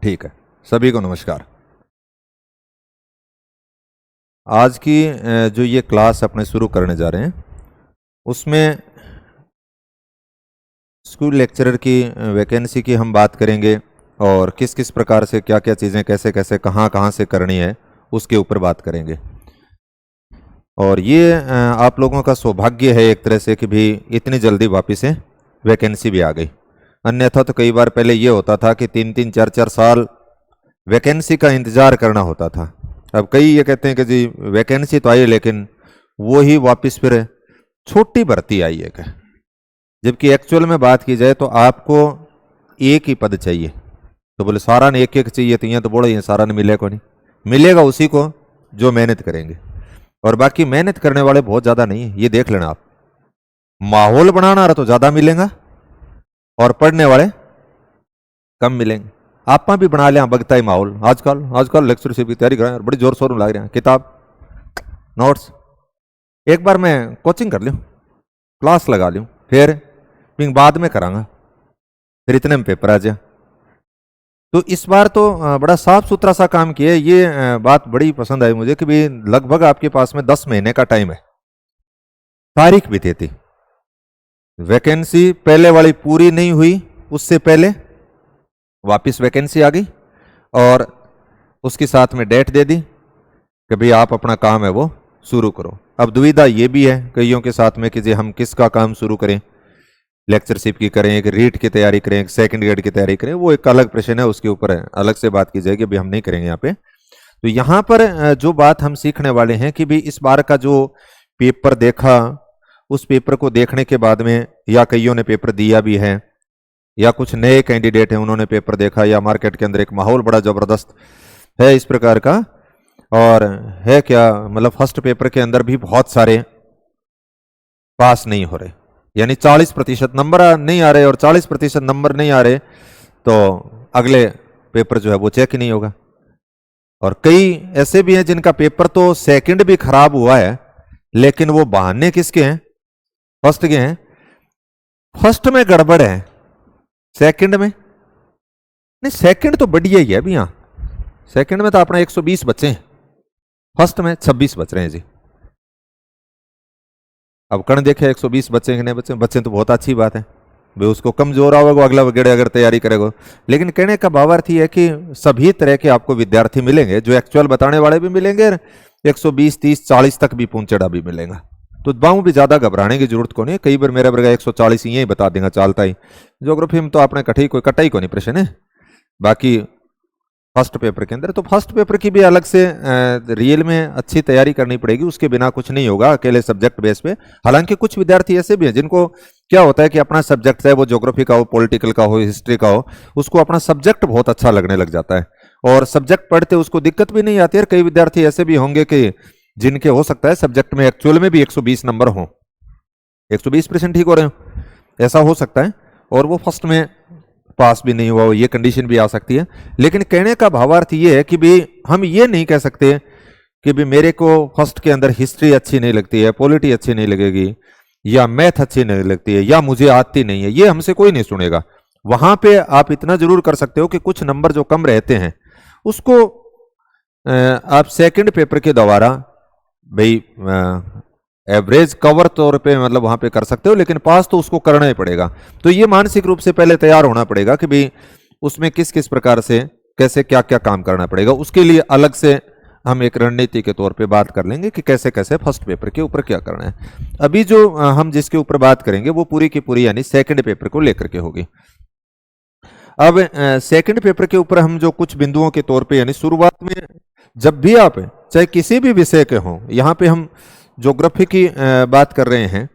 ठीक है। सभी को नमस्कार। आज की जो ये क्लास अपने शुरू करने जा रहे हैं उसमें स्कूल लेक्चरर की वैकेंसी की हम बात करेंगे और किस किस प्रकार से क्या क्या चीज़ें कैसे कैसे कहाँ कहाँ से करनी है उसके ऊपर बात करेंगे। और ये आप लोगों का सौभाग्य है एक तरह से कि भी इतनी जल्दी वापस से वैकेंसी भी आ गई। अन्यथा तो कई बार पहले ये होता था कि 3-3 4-4 साल वैकेंसी का इंतज़ार करना होता था। अब कई ये कहते हैं कि जी वैकेंसी तो आई लेकिन वो ही वापस फिर छोटी भर्ती आई है क्या, जबकि एक्चुअल में बात की जाए तो आपको एक ही पद चाहिए। तो बोले सारा ने एक एक चाहिए तो यहाँ तो बोलो ये सारा ने मिलेगा नहीं, मिलेगा उसी को जो मेहनत करेंगे। और बाकी मेहनत करने वाले बहुत ज़्यादा नहीं है, ये देख लेना आप। माहौल बनाना रहा तो ज़्यादा मिलेगा और पढ़ने वाले कम मिलेंगे। आप भी बना लिया बगता ही माहौल। आजकल आजकल लेक्चरशिप की तैयारी करें बड़ी जोर शोर में लग रहे हैं, किताब नोट्स एक बार मैं कोचिंग कर लूँ, क्लास लगा लूँ, फिर बाद में करांगा, फिर इतने में पेपर आ जाए। तो इस बार तो बड़ा साफ सुथरा सा काम किया। ये बात बड़ी पसंद आई मुझे कि भी लगभग आपके पास में 10 महीने का टाइम है। तारीख भी देती, वैकेंसी पहले वाली पूरी नहीं हुई उससे पहले वापस वैकेंसी आ गई और उसके साथ में डेट दे दी कि भाई आप अपना काम है वो शुरू करो। अब दुविधा ये भी है कईयों के साथ में कि जी हम किसका काम शुरू करें, लेक्चरशिप की करें, एक रीट की तैयारी करें, एक सेकंड ग्रेड की तैयारी करें, वो एक अलग प्रश्न है, उसके ऊपर अलग से बात की जाएगी, अभी हम नहीं करेंगे यहाँ पे। तो यहाँ पर जो बात हम सीखने वाले हैं कि भी इस बार का जो पेपर देखा उस पेपर को देखने के बाद में या कईयों ने पेपर दिया भी है या कुछ नए कैंडिडेट हैं उन्होंने पेपर देखा या मार्केट के अंदर एक माहौल बड़ा जबरदस्त है इस प्रकार का। और है क्या मतलब फर्स्ट पेपर के अंदर भी बहुत सारे पास नहीं हो रहे, यानी 40% नंबर नहीं आ रहे और 40% नंबर नहीं आ रहे तो अगले पेपर जो है वो चेक ही नहीं होगा। और कई ऐसे भी हैं जिनका पेपर तो सेकंड भी खराब हुआ है लेकिन वो बहाने किसके हैं, फर्स्ट के हैं। फर्स्ट में गड़बड़ है, सेकंड में नहीं, सेकंड तो बढ़िया ही है अभी। यहाँ सेकंड में तो अपना 120 बच्चे हैं, फर्स्ट में 26 बच रहे हैं जी। अब कण देखे 120 बच्चे कि नहीं बच्चे, बच्चे तो बहुत अच्छी बात है भाई, उसको कमजोर आवेगा अगला वगैरह अगर तैयारी करेगा। लेकिन कहने का भावार्थ है कि सभी तरह के आपको विद्यार्थी मिलेंगे, जो एक्चुअल बताने वाले भी मिलेंगे, 120 30 40 तक भी पहुंचेड़ा भी मिलेगा। तो बाहू भी ज्यादा घबराने की जरूरत को नहीं। कई बार मेरा वर्ग 140 यही बता देगा चालता ही। ज्योग्राफी में तो आपने कटी कोई कटा ही को नहीं प्रश्न है। बाकी फर्स्ट पेपर के अंदर तो फर्स्ट पेपर की भी अलग से रियल में अच्छी तैयारी करनी पड़ेगी, उसके बिना कुछ नहीं होगा अकेले सब्जेक्ट बेस पे। हालांकि कुछ विद्यार्थी ऐसे भी हैं जिनको क्या होता है कि अपना सब्जेक्ट चाहे वो ज्योग्राफी का हो, पॉलिटिकल का हो, हिस्ट्री का हो, उसको अपना सब्जेक्ट बहुत अच्छा लगने लग जाता है और सब्जेक्ट पढ़ते उसको दिक्कत भी नहीं आती है। कई विद्यार्थी ऐसे भी होंगे कि जिनके हो सकता है सब्जेक्ट में एक्चुअल में भी 120 नंबर हो, 120% ठीक हो रहे हो, ऐसा हो सकता है, और वो फर्स्ट में पास भी नहीं हुआ, ये कंडीशन भी आ सकती है। लेकिन कहने का भावार्थ ये है कि भी हम ये नहीं कह सकते कि भी मेरे को फर्स्ट के अंदर हिस्ट्री अच्छी नहीं लगती है, पॉलिटी अच्छी नहीं लगेगी या मैथ अच्छी नहीं लगती है या मुझे आती नहीं है, ये हमसे कोई नहीं सुनेगा। वहां पे आप इतना जरूर कर सकते हो कि कुछ नंबर जो कम रहते हैं उसको आप सेकंड पेपर के द्वारा भाई एवरेज कवर तौर पे मतलब वहां पे कर सकते हो, लेकिन पास तो उसको करना ही पड़ेगा। तो ये मानसिक रूप से पहले तैयार होना पड़ेगा कि भाई उसमें किस किस प्रकार से कैसे क्या क्या काम करना पड़ेगा। उसके लिए अलग से हम एक रणनीति के तौर पे बात कर लेंगे कि कैसे कैसे फर्स्ट पेपर के ऊपर क्या करना है। अभी जो हम जिसके ऊपर बात करेंगे वो पूरी की पूरी यानी सेकंड पेपर को लेकर के होगी। अब सेकंड पेपर के ऊपर हम जो कुछ बिंदुओं के तौर पे यानी शुरुआत में जब भी आप चाहे किसी भी विषय के हों, यहाँ पे हम ज्योग्राफी की बात कर रहे हैं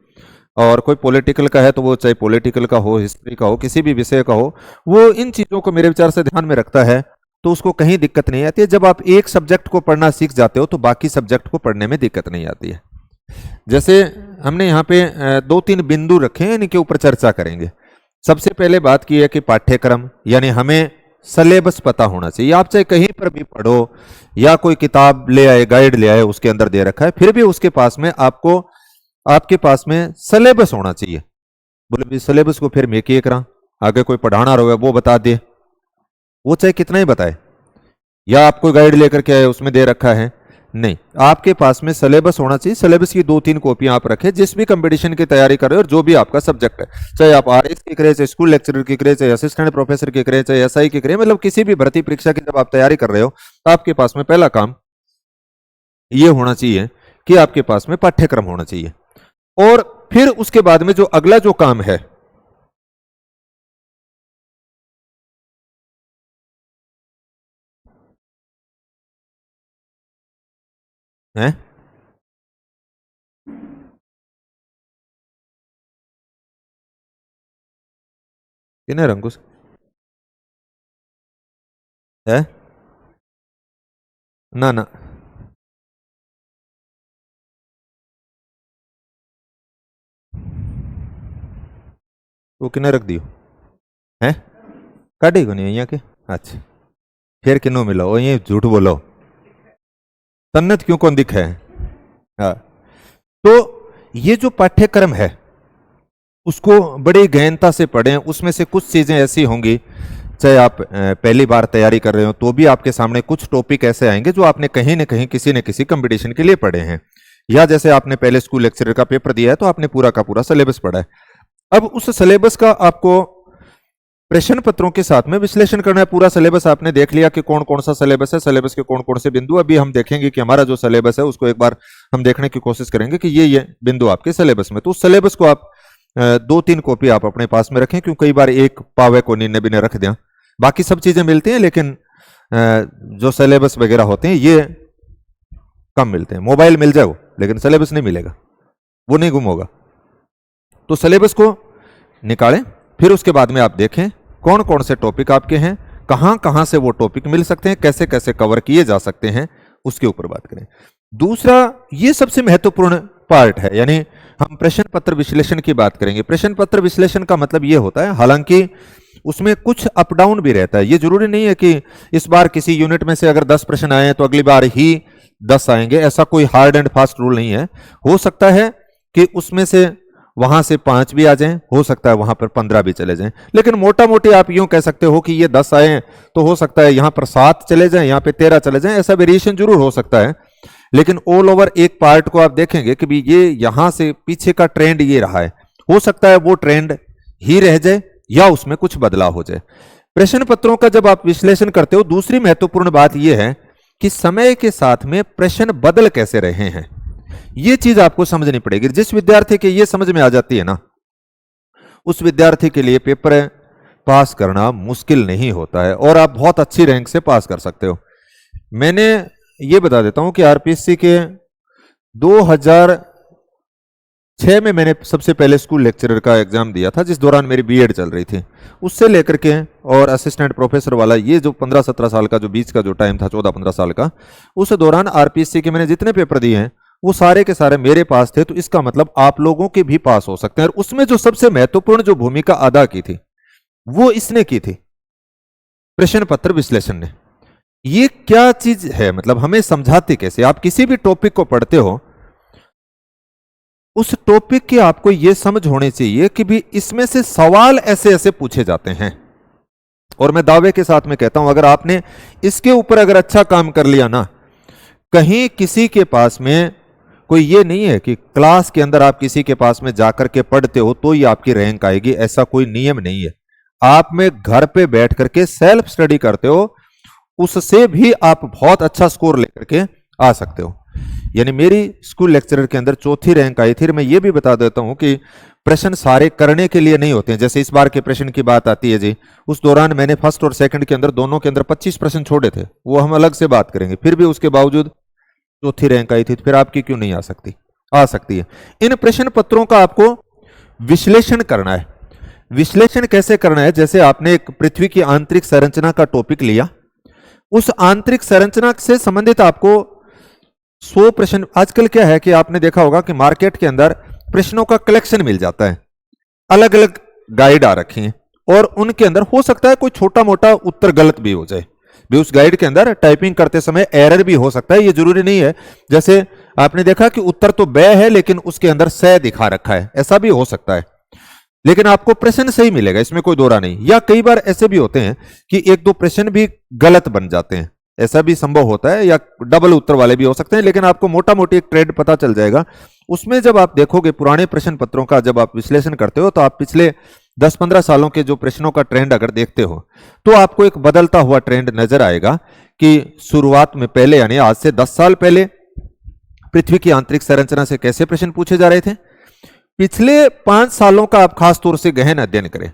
और कोई पॉलिटिकल का है तो वो चाहे पॉलिटिकल का हो, हिस्ट्री का हो, किसी भी विषय का हो, वो इन चीज़ों को मेरे विचार से ध्यान में रखता है तो उसको कहीं दिक्कत नहीं आती है। जब आप एक सब्जेक्ट को पढ़ना सीख जाते हो तो बाकी सब्जेक्ट को पढ़ने में दिक्कत नहीं आती है। जैसे हमने यहाँ पे 2-3 बिंदु रखे हैं, इनके ऊपर चर्चा करेंगे। सबसे पहले बात की है कि पाठ्यक्रम, यानी हमें सिलेबस पता होना चाहिए। आप चाहे कहीं पर भी पढ़ो या कोई किताब ले आए, गाइड ले आए, उसके अंदर दे रखा है, फिर भी उसके पास में आपको आपके पास में सिलेबस होना चाहिए। बोले भी सिलेबस को फिर मैं किए करा, आगे कोई पढ़ाना रहो वो बता दे, वो चाहे कितना ही बताए, या आपको गाइड लेकर के आए उसमें दे रखा है, नहीं, आपके पास में सिलेबस होना चाहिए। सिलेबस की 2-3 कॉपियां आप रखें, जिस भी कंपटीशन की तैयारी कर रहे हो और जो भी आपका सब्जेक्ट है, चाहे आप आरएस की करें, चाहे स्कूल लेक्चरर की करें, चाहे असिस्टेंट प्रोफेसर की करें, चाहे एसआई की करें, मतलब किसी भी भर्ती परीक्षा की जब आप तैयारी कर रहे हो तो आपके पास में पहला काम ये होना चाहिए कि आपके पास में पाठ्यक्रम होना चाहिए। और फिर उसके बाद में जो अगला जो काम है, हैं किन्हें रंगूस है ना ना, वो किन्हें रख दियो है, काटी को नहीं यहाँ के। अच्छा, फिर किन्नो मिलो, वो ये झूठ बोलो, तन्नत क्यों कौन दिखा है। हाँ, तो ये जो पाठ्यक्रम है उसको बड़ी गहनता से पढ़ें। उसमें से कुछ चीजें ऐसी होंगी, चाहे आप पहली बार तैयारी कर रहे हो तो भी आपके सामने कुछ टॉपिक ऐसे आएंगे जो आपने कहीं न कहीं किसी न किसी कंपटीशन के लिए पढ़े हैं, या जैसे आपने पहले स्कूल लेक्चरर का पेपर दिया है तो आपने पूरा का पूरा सिलेबस पढ़ा है। अब उस सिलेबस का आपको प्रश्न पत्रों के साथ में विश्लेषण करना है। पूरा सिलेबस आपने देख लिया कि कौन कौन सा सिलेबस है, सिलेबस के कौन कौन से बिंदु। अभी हम देखेंगे कि हमारा जो सिलेबस है उसको एक बार हम देखने की कोशिश करेंगे कि ये बिंदु आपके सिलेबस में। तो उस सिलेबस को आप 2-3 कॉपी आप अपने पास में रखें, क्योंकि कई बार एक पावे को नीने बिने रख दें, बाकी सब चीजें मिलती हैं लेकिन जो सिलेबस वगैरह होते हैं ये कम मिलते हैं। मोबाइल मिल जाए लेकिन सिलेबस नहीं मिलेगा, वो नहीं गुम होगा। तो सिलेबस को निकालें, फिर उसके बाद में आप देखें कौन कौन से टॉपिक आपके हैं, कहां कहां से वो टॉपिक मिल सकते हैं, कैसे कैसे कवर किए जा सकते हैं, उसके ऊपर बात करें। दूसरा, ये सबसे महत्वपूर्ण पार्ट है, यानी हम प्रश्न पत्र विश्लेषण की बात करेंगे। प्रश्न पत्र विश्लेषण का मतलब ये होता है, हालांकि उसमें कुछ अप डाउन भी रहता है, ये जरूरी नहीं है कि इस बार किसी यूनिट में से अगर 10 प्रश्न आए तो अगली बार ही 10 आएंगे, ऐसा कोई हार्ड एंड फास्ट रूल नहीं है। हो सकता है कि उसमें से वहां से 5 भी आ जाएं, हो सकता है वहां पर 15 भी चले जाएं, लेकिन मोटा मोटी आप यूं कह सकते हो कि ये 10 आए तो हो सकता है यहां पर 7 चले जाएं, यहां पे 13 चले जाएं, ऐसा वेरिएशन जरूर हो सकता है। लेकिन ऑल ओवर एक पार्ट को आप देखेंगे कि भी ये यहां से पीछे का ट्रेंड ये रहा है, हो सकता है वो ट्रेंड ही रह जाए या उसमें कुछ बदलाव हो जाए। प्रश्न पत्रों का जब आप विश्लेषण करते हो, दूसरी महत्वपूर्ण बात यह है कि समय के साथ में प्रश्न बदल कैसे रहे हैं, यह चीज आपको समझनी पड़ेगी। जिस विद्यार्थी के ये समझ में आ जाती है ना, उस विद्यार्थी के लिए पेपर पास करना मुश्किल नहीं होता है और आप बहुत अच्छी रैंक से पास कर सकते हो। मैंने ये बता देता हूं कि आरपीएससी के 2006 में मैंने सबसे पहले स्कूल लेक्चरर का एग्जाम दिया था, जिस दौरान मेरी बीएड चल रही थी। उससे लेकर के और असिस्टेंट प्रोफेसर वाला ये जो 15-17 साल का जो बीच का जो टाइम था, 14-15 साल का, उस दौरान आरपीएससी के मैंने जितने पेपर दिए हैं वो सारे के सारे मेरे पास थे। तो इसका मतलब आप लोगों के भी पास हो सकते हैं। और उसमें जो सबसे महत्वपूर्ण जो भूमिका अदा की थी वो इसने की थी, प्रश्न पत्र विश्लेषण ने। ये क्या चीज है, मतलब हमें समझाते कैसे। आप किसी भी टॉपिक को पढ़ते हो, उस टॉपिक की आपको यह समझ होनी चाहिए कि भी इसमें से सवाल ऐसे ऐसे पूछे जाते हैं। और मैं दावे के साथ में कहता हूं, अगर आपने इसके ऊपर अगर अच्छा काम कर लिया ना, कहीं किसी के पास में कोई ये नहीं है कि क्लास के अंदर आप किसी के पास में जाकर के पढ़ते हो तो ही आपकी रैंक आएगी, ऐसा कोई नियम नहीं है। आप में घर पे बैठ करके सेल्फ स्टडी करते हो, उससे भी आप बहुत अच्छा स्कोर लेकर के आ सकते हो। यानी मेरी स्कूल लेक्चरर के अंदर 4थी रैंक आई थी। मैं ये भी बता देता हूं कि प्रश्न सारे करने के लिए नहीं होते हैं। जैसे इस बार के प्रश्न की बात आती है जी, उस दौरान मैंने फर्स्ट और सेकंड के अंदर दोनों के अंदर 25 प्रश्न छोड़े थे, वो हम अलग से बात करेंगे। फिर भी उसके बावजूद 4थी रैंक आई थी, फिर आपकी क्यों नहीं आ सकती, आ सकती है। इन प्रश्न पत्रों का आपको विश्लेषण करना है। विश्लेषण कैसे करना है, जैसे आपने एक पृथ्वी की आंतरिक संरचना का टॉपिक लिया, उस आंतरिक संरचना से संबंधित आपको 100 प्रश्न। आजकल क्या है कि आपने देखा होगा कि मार्केट के अंदर प्रश्नों का कलेक्शन मिल जाता है, अलग अलग गाइड आ रखी हैं और उनके अंदर हो सकता है कोई छोटा मोटा उत्तर गलत भी हो जाए, भी उस गाइड के अंदर टाइपिंग करते समय एरर भी हो सकता है, ये जरूरी नहीं है। जैसे आपने देखा कि उत्तर तो ब है लेकिन उसके अंदर स दिखा रखा है, ऐसा भी हो सकता है। लेकिन आपको प्रश्न सही मिलेगा, इसमें कोई दो राय नहीं। या कई बार ऐसे भी होते हैं कि एक दो प्रश्न भी गलत बन जाते हैं, ऐसा भी संभव होता है, या डबल उत्तर वाले भी हो सकते हैं, लेकिन आपको मोटा मोटी एक ट्रेंड पता चल जाएगा। उसमें जब आप देखोगे पुराने प्रश्न पत्रों का जब आप विश्लेषण करते हो, तो आप पिछले 10-15 सालों के जो प्रश्नों का ट्रेंड अगर देखते हो, तो आपको एक बदलता हुआ ट्रेंड नजर आएगा कि शुरुआत में पहले यानी आज से 10 साल पहले पृथ्वी की आंतरिक संरचना से कैसे प्रश्न पूछे जा रहे थे। पिछले 5 सालों का आप खास तौर से गहन अध्ययन करें।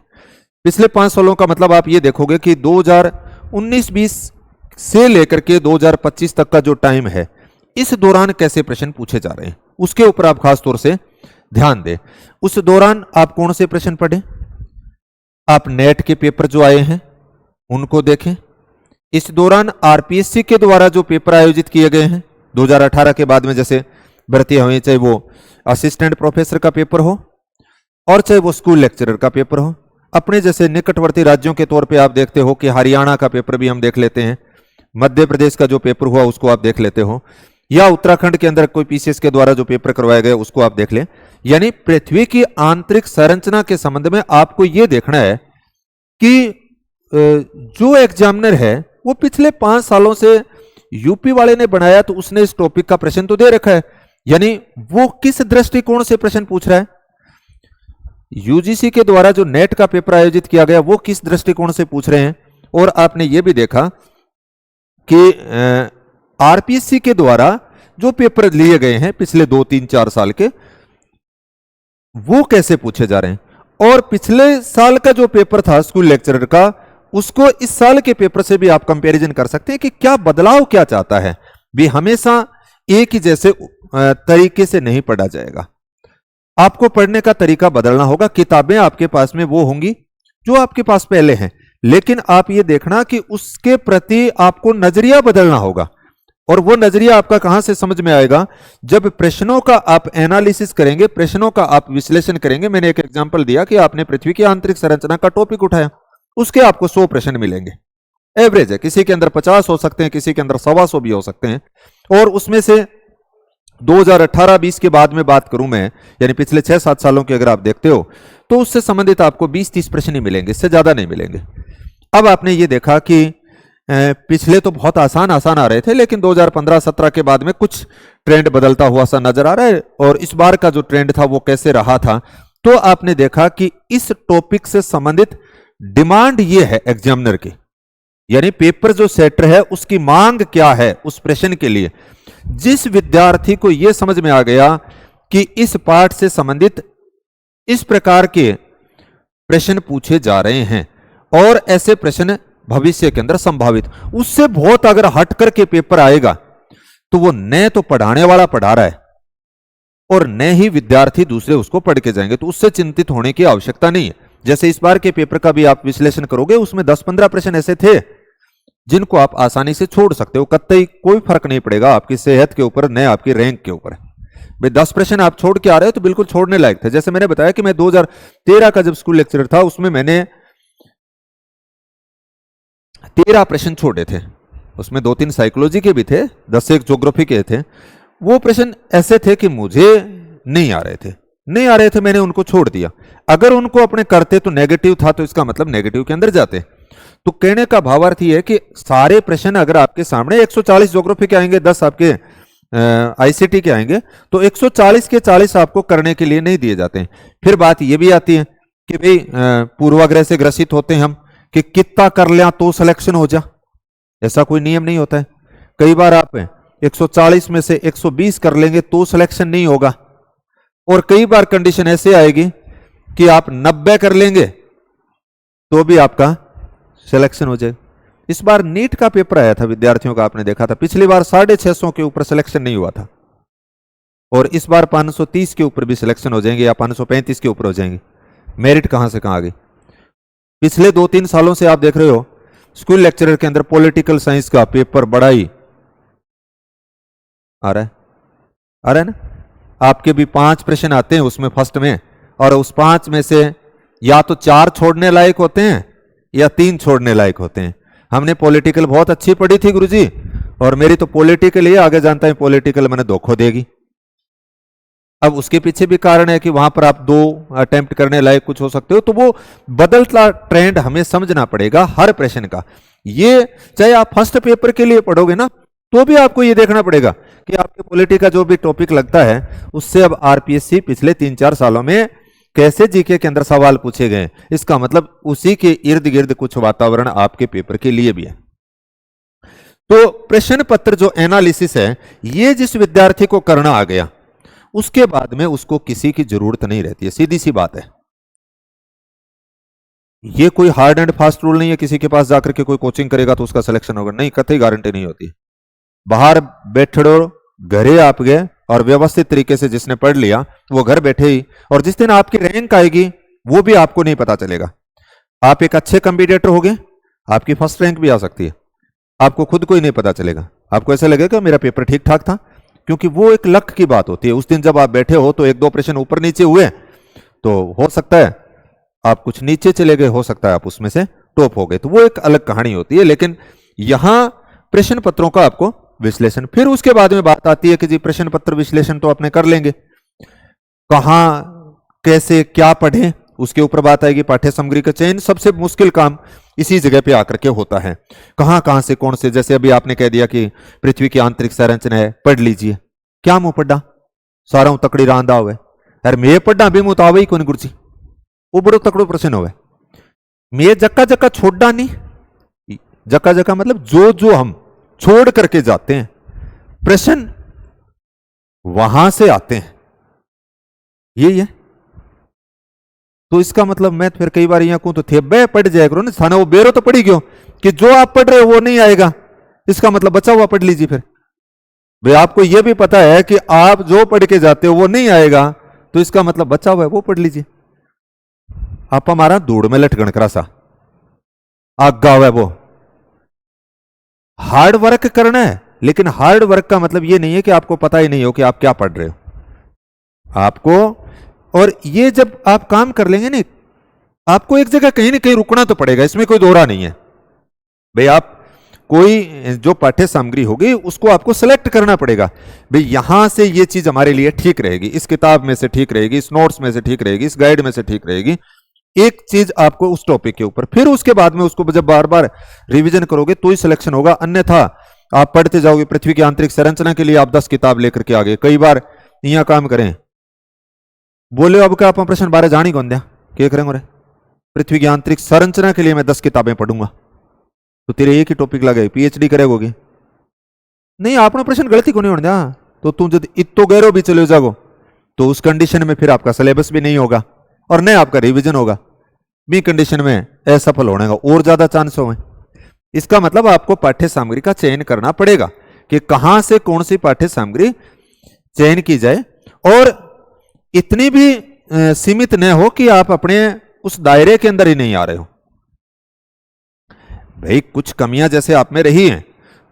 पिछले 5 सालों का मतलब आप ये देखोगे कि 2019-20 से लेकर के 2025 तक का जो टाइम है, इस दौरान कैसे प्रश्न पूछे जा रहे हैं, उसके ऊपर आप खास तौर से ध्यान दें। उस दौरान आप कौन से प्रश्न पढ़ें, आप नेट के पेपर जो आए हैं उनको देखें। इस दौरान आरपीएससी के द्वारा जो पेपर आयोजित किए गए हैं 2018 के बाद में, जैसे भर्ती हुई, चाहे वो असिस्टेंट प्रोफेसर का पेपर हो और चाहे वो स्कूल लेक्चरर का पेपर हो। अपने जैसे निकटवर्ती राज्यों के तौर पे आप देखते हो कि हरियाणा का पेपर भी हम देख लेते हैं, मध्य प्रदेश का जो पेपर हुआ उसको आप देख लेते हो, या उत्तराखंड के अंदर कोई पीसीएस के द्वारा जो पेपर करवाए गए उसको आप देख लें। यानी पृथ्वी की आंतरिक संरचना के संबंध में आपको यह देखना है कि जो एग्जामिनर है वो पिछले 5 सालों से यूपी वाले ने बनाया, तो उसने इस टॉपिक का प्रश्न तो दे रखा है, यानी वो किस दृष्टिकोण से प्रश्न पूछ रहा है। यूजीसी के द्वारा जो नेट का पेपर आयोजित किया गया वो किस दृष्टिकोण से पूछ रहे हैं। और आपने ये भी देखा कि आरपीएससी के द्वारा जो पेपर लिए गए हैं पिछले 2-3-4 साल के, वो कैसे पूछे जा रहे हैं। और पिछले साल का जो पेपर था स्कूल लेक्चरर का, उसको इस साल के पेपर से भी आप कंपैरिजन कर सकते हैं कि क्या बदलाव क्या चाहता है। भी हमेशा एक ही जैसे तरीके से नहीं पढ़ा जाएगा, आपको पढ़ने का तरीका बदलना होगा। किताबें आपके पास में वो होंगी जो आपके पास पहले हैं, लेकिन आप ये देखना कि उसके प्रति आपको नजरिया बदलना होगा। और वो नजरिया आपका कहां से समझ में आएगा, जब प्रश्नों का आप एनालिसिस करेंगे, प्रश्नों का आप विश्लेषण करेंगे। मैंने एक एग्जांपल दिया कि आपने पृथ्वी की आंतरिक संरचना का टॉपिक उठाया, उसके आपको 100 प्रश्न मिलेंगे, एवरेज है, किसी के अंदर 50 हो सकते हैं, किसी के अंदर 125 भी हो सकते हैं। और उसमें से 2018-20 के बाद में बात करूं मैं, यानी पिछले 6-7 सालों के अगर आप देखते हो, तो उससे संबंधित आपको 20-30 प्रश्न ही मिलेंगे, इससे ज्यादा नहीं मिलेंगे। अब आपने ये देखा कि पिछले तो बहुत आसान आ रहे थे, लेकिन 2015-17 के बाद में कुछ ट्रेंड बदलता हुआ सा नजर आ रहा है। और इस बार का जो ट्रेंड था वो कैसे रहा था, तो आपने देखा कि इस टॉपिक से संबंधित डिमांड ये है एग्जामिनर की, यानी पेपर जो सेटर है उसकी मांग क्या है उस प्रश्न के लिए। जिस विद्यार्थी को यह समझ में आ गया कि इस पाठ से संबंधित इस प्रकार के प्रश्न पूछे जा रहे हैं और ऐसे प्रश्न भविष्य के अंदर संभावित, उससे बहुत अगर हट करके पेपर आएगा तो वो न तो पढ़ाने वाला पढ़ा रहा है और न ही विद्यार्थी दूसरे उसको पढ़ के जाएंगे, तो उससे चिंतित होने की आवश्यकता नहीं है। जैसे इस बार के पेपर का भी आप विश्लेषण करोगे, उसमें 10-15 प्रश्न ऐसे थे जिनको आप आसानी से छोड़ सकते हो, कतई कोई फर्क नहीं पड़ेगा आपकी सेहत के ऊपर, न आपकी रैंक के ऊपर। भाई 10 प्रश्न आप छोड़ के आ रहे हो तो बिल्कुल छोड़ने लायक थे। जैसे मैंने बताया कि मैं 2013 का जब स्कूल लेक्चरर था, उसमें मैंने 13 प्रश्न छोड़े थे। उसमें 2-3 साइकोलॉजी के भी थे, 10-1 ज्योग्राफी के थे। वो प्रश्न ऐसे थे कि मुझे नहीं आ रहे थे, मैंने उनको छोड़ दिया। अगर उनको अपने करते तो नेगेटिव था, तो इसका मतलब नेगेटिव के अंदर जाते। तो कहने का भावार्थ यह है कि सारे प्रश्न अगर आपके सामने 140 ज्योग्राफी के आएंगे, 10 आपके आईसीटी के आएंगे, तो 140 के 40 आपको करने के लिए नहीं दिए जाते हैं। फिर बात यह भी आती है कि भाई पूर्वाग्रह से ग्रसित होते हैं हम कि कितना कर लिया तो सिलेक्शन हो जा, ऐसा कोई नियम नहीं होता है। कई बार आप 140 में से 120 कर लेंगे तो सिलेक्शन नहीं होगा, और कई बार कंडीशन ऐसे आएगी कि आप 90 कर लेंगे तो भी आपका सिलेक्शन हो जाए। इस बार नीट का पेपर आया था विद्यार्थियों का, आपने देखा था, पिछली बार 650 के ऊपर सिलेक्शन नहीं हुआ था, और इस बार 530 के ऊपर भी सिलेक्शन हो जाएंगे या 535 के ऊपर हो जाएंगे। मेरिट कहां से कहां आ गई। पिछले 2-3 सालों से आप देख रहे हो स्कूल लेक्चरर के अंदर पॉलिटिकल साइंस का पेपर बड़ा ही आ रहा है ना। आपके भी 5 प्रश्न आते हैं उसमें फर्स्ट में, और उस 5 में से या तो 4 छोड़ने लायक होते हैं या 3 छोड़ने लायक होते हैं। हमने पॉलिटिकल बहुत अच्छी पढ़ी थी गुरुजी, और मेरी तो पॉलिटिकल ही आगे जानता है, पॉलिटिकल मैंने धोखा देगी। अब उसके पीछे भी कारण है कि वहां पर आप 2 अटेम्प्ट करने लायक कुछ हो सकते हो, तो वो बदलता ट्रेंड हमें समझना पड़ेगा हर प्रश्न का। ये चाहे आप फर्स्ट पेपर के लिए पढ़ोगे ना, तो भी आपको ये देखना पड़ेगा कि आपके पॉलिटी का जो भी टॉपिक लगता है उससे अब आरपीएससी पिछले 3-4 सालों में कैसे जीके के अंदर सवाल पूछे गए, इसका मतलब उसी के इर्द गिर्द कुछ वातावरण आपके पेपर के लिए भी है। तो प्रश्न पत्र जो एनालिसिस है, ये जिस विद्यार्थी को करना आ गया, उसके बाद में उसको किसी की जरूरत नहीं रहती है, सीधी सी बात है। ये कोई हार्ड एंड फास्ट रूल नहीं है किसी के पास जाकर के कोई कोचिंग करेगा तो उसका सिलेक्शन होगा, नहीं, कतई गारंटी नहीं होती। बाहर बैठो, घरे आप गए और व्यवस्थित तरीके से जिसने पढ़ लिया वो घर बैठे ही, और जिस दिन आपकी रैंक आएगी वो भी आपको नहीं पता चलेगा। आप एक अच्छे कंपीटिटर हो गए, आपकी फर्स्ट रैंक भी आ सकती है, आपको खुद को ही नहीं पता चलेगा। आपको ऐसा लगेगा मेरा पेपर ठीक ठाक था, क्योंकि वो एक लक की बात होती है। उस दिन जब आप बैठे हो तो 1-2 प्रश्न ऊपर नीचे हुए, तो हो सकता है आप कुछ नीचे चले गए, हो सकता है आप उसमें से टॉप हो गए, तो वो एक अलग कहानी होती है। लेकिन यहां प्रश्न पत्रों का आपको विश्लेषण, फिर उसके बाद में बात आती है कि जी प्रश्न पत्र विश्लेषण तो अपने कर लेंगे, कहां कैसे क्या पढ़ें उसके ऊपर बात आएगी। पाठ्य सामग्री का चयन सबसे मुश्किल काम इसी जगह पे आकर के होता है, कहां कहां से कौन से, जैसे अभी आपने कह दिया कि पृथ्वी की आंतरिक संरचना है, पढ़ लीजिए, क्या मुंह पढ़ा, सारा हूं तकड़ी रांदा हुए, यार मैं पढ़ा भी मुंह तो आवे ही कौन गुरजी, वो बड़ो तकड़ो प्रश्न होवे। मैं जक्का जक्का छोड़ा नहीं, जक्का जक्का मतलब जो जो हम छोड़ करके जाते हैं प्रश्न वहां से आते हैं, यही है। तो इसका मतलब मैं फिर कई बार यहां कहूं तो थे बे पढ़ जाया करो ना, थाना वो बेरो तो पढ़ी क्यों कि जो आप पढ़ रहे हो वो नहीं आएगा, इसका मतलब बचा हुआ पढ़ लीजिए। फिर भाई आपको यह भी पता है कि आप जो पढ़ के जाते हो वो नहीं आएगा, तो इसका मतलब बचा हुआ है वो पढ़ लीजिए। आप हमारा धूड़ में लटकन करा सा आगा हुआ है, वो हार्ड वर्क करना है, लेकिन हार्ड वर्क का मतलब यह नहीं है कि आपको पता ही नहीं हो कि आप क्या पढ़ रहे हो आपको। और ये जब आप काम कर लेंगे ना, आपको एक जगह कहीं ना कहीं रुकना तो पड़ेगा, इसमें कोई दोहरा नहीं है। भाई आप कोई जो पाठ्य सामग्री होगी उसको आपको सेलेक्ट करना पड़ेगा, भाई यहां से ये चीज हमारे लिए ठीक रहेगी, इस किताब में से ठीक रहेगी, इस नोट्स में से ठीक रहेगी, इस गाइड में से ठीक रहेगी, एक चीज आपको उस टॉपिक के ऊपर, फिर उसके बाद में उसको जब बार बार रिवीजन करोगे तो ही सिलेक्शन होगा। अन्यथा आप पढ़ते जाओगे, पृथ्वी की आंतरिक संरचना के लिए आप 10 किताब लेकर के आ गए, कई बार यहां काम करें बोले अब क्या आप प्रश्न बारे जानी कौन दिया क्या करेंगे, पृथ्वी की आंतरिक संरचना के लिए मैं 10 किताबें पढ़ूंगा, तो तेरे एक ही टॉपिक लगे पीएचडी करेगोगे नहीं, आपने प्रश्न गलती को नहीं होने दिया, तो तुम जब इतो गहरो भी चले जाओ तो उस कंडीशन में फिर आपका सिलेबस भी नहीं होगा और न आपका रिवीजन होगा, बी कंडीशन में असफल होने का और ज्यादा चांस हो। इसका मतलब आपको पाठ्य सामग्री का चयन करना पड़ेगा कि कहां से कौन सी पाठ्य सामग्री चयन की जाए, और इतनी भी सीमित न हो कि आप अपने उस दायरे के अंदर ही नहीं आ रहे हो। भाई कुछ कमियां जैसे आप में रही हैं,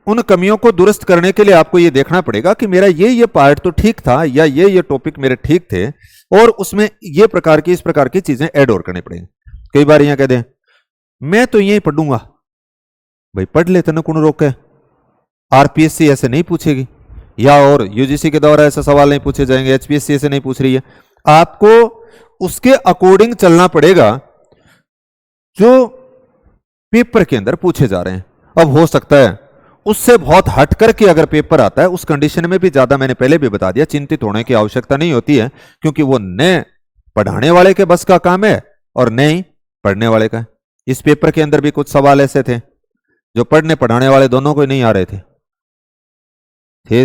उन कमियों को दुरुस्त करने के लिए आपको यह देखना पड़ेगा कि मेरा ये पार्ट तो ठीक था, या ये टॉपिक मेरे ठीक थे, और उसमें ये प्रकार की इस प्रकार की चीजें ऐड और करनी पड़ेंगी। कई बार यहां कह दें मैं तो यही पढ़ूंगा, भाई पढ़ लेते ना, कौन रोके, आरपीएससी ऐसे नहीं पूछेगी, या और यूजीसी के द्वारा ऐसा सवाल नहीं पूछे जाएंगे, एचपीएससी ऐसे नहीं पूछ रही है, आपको उसके अकॉर्डिंग चलना पड़ेगा जो पेपर के अंदर पूछे जा रहे हैं। अब हो सकता है उससे बहुत हट करके अगर पेपर आता है, उस कंडीशन में भी ज्यादा, मैंने पहले भी बता दिया, चिंतित होने की आवश्यकता नहीं होती है, क्योंकि वो न पढ़ाने वाले के बस का काम है और न ही पढ़ने वाले का। इस पेपर के अंदर भी कुछ सवाल ऐसे थे जो पढ़ने पढ़ाने वाले दोनों को नहीं आ रहे थे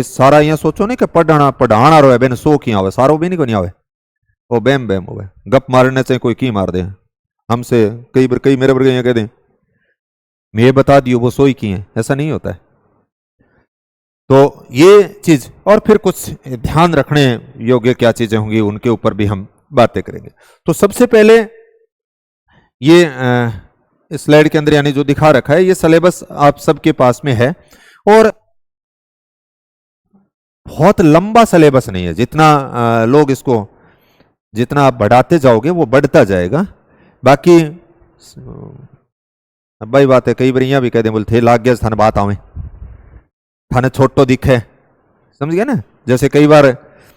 सारा यहां सोचो नहीं कि पढ़ाना रो बेन सो की आवे, सारो भी नहीं को नहीं आवे, वो बैम बैम हो गप मारने से कोई की मार दे हमसे, कई मेरे वर्ग यहां कह दें मैं बता दियो वो सोई की है, ऐसा नहीं होता है। तो ये चीज, और फिर कुछ ध्यान रखने योग्य क्या चीजें होंगी उनके ऊपर भी हम बातें करेंगे। तो सबसे पहले ये स्लाइड के अंदर यानी जो दिखा रखा है, ये सिलेबस आप सबके पास में है, और बहुत लंबा सिलेबस नहीं है, जितना लोग इसको जितना आप बढ़ाते जाओगे वो बढ़ता जाएगा। बाकी अब भाई बात है, कई बार यहां भी कह दें बोलते थे लाग गया थाने बात आवे, थाने छोटो दिखे, समझ गया ना। जैसे कई बार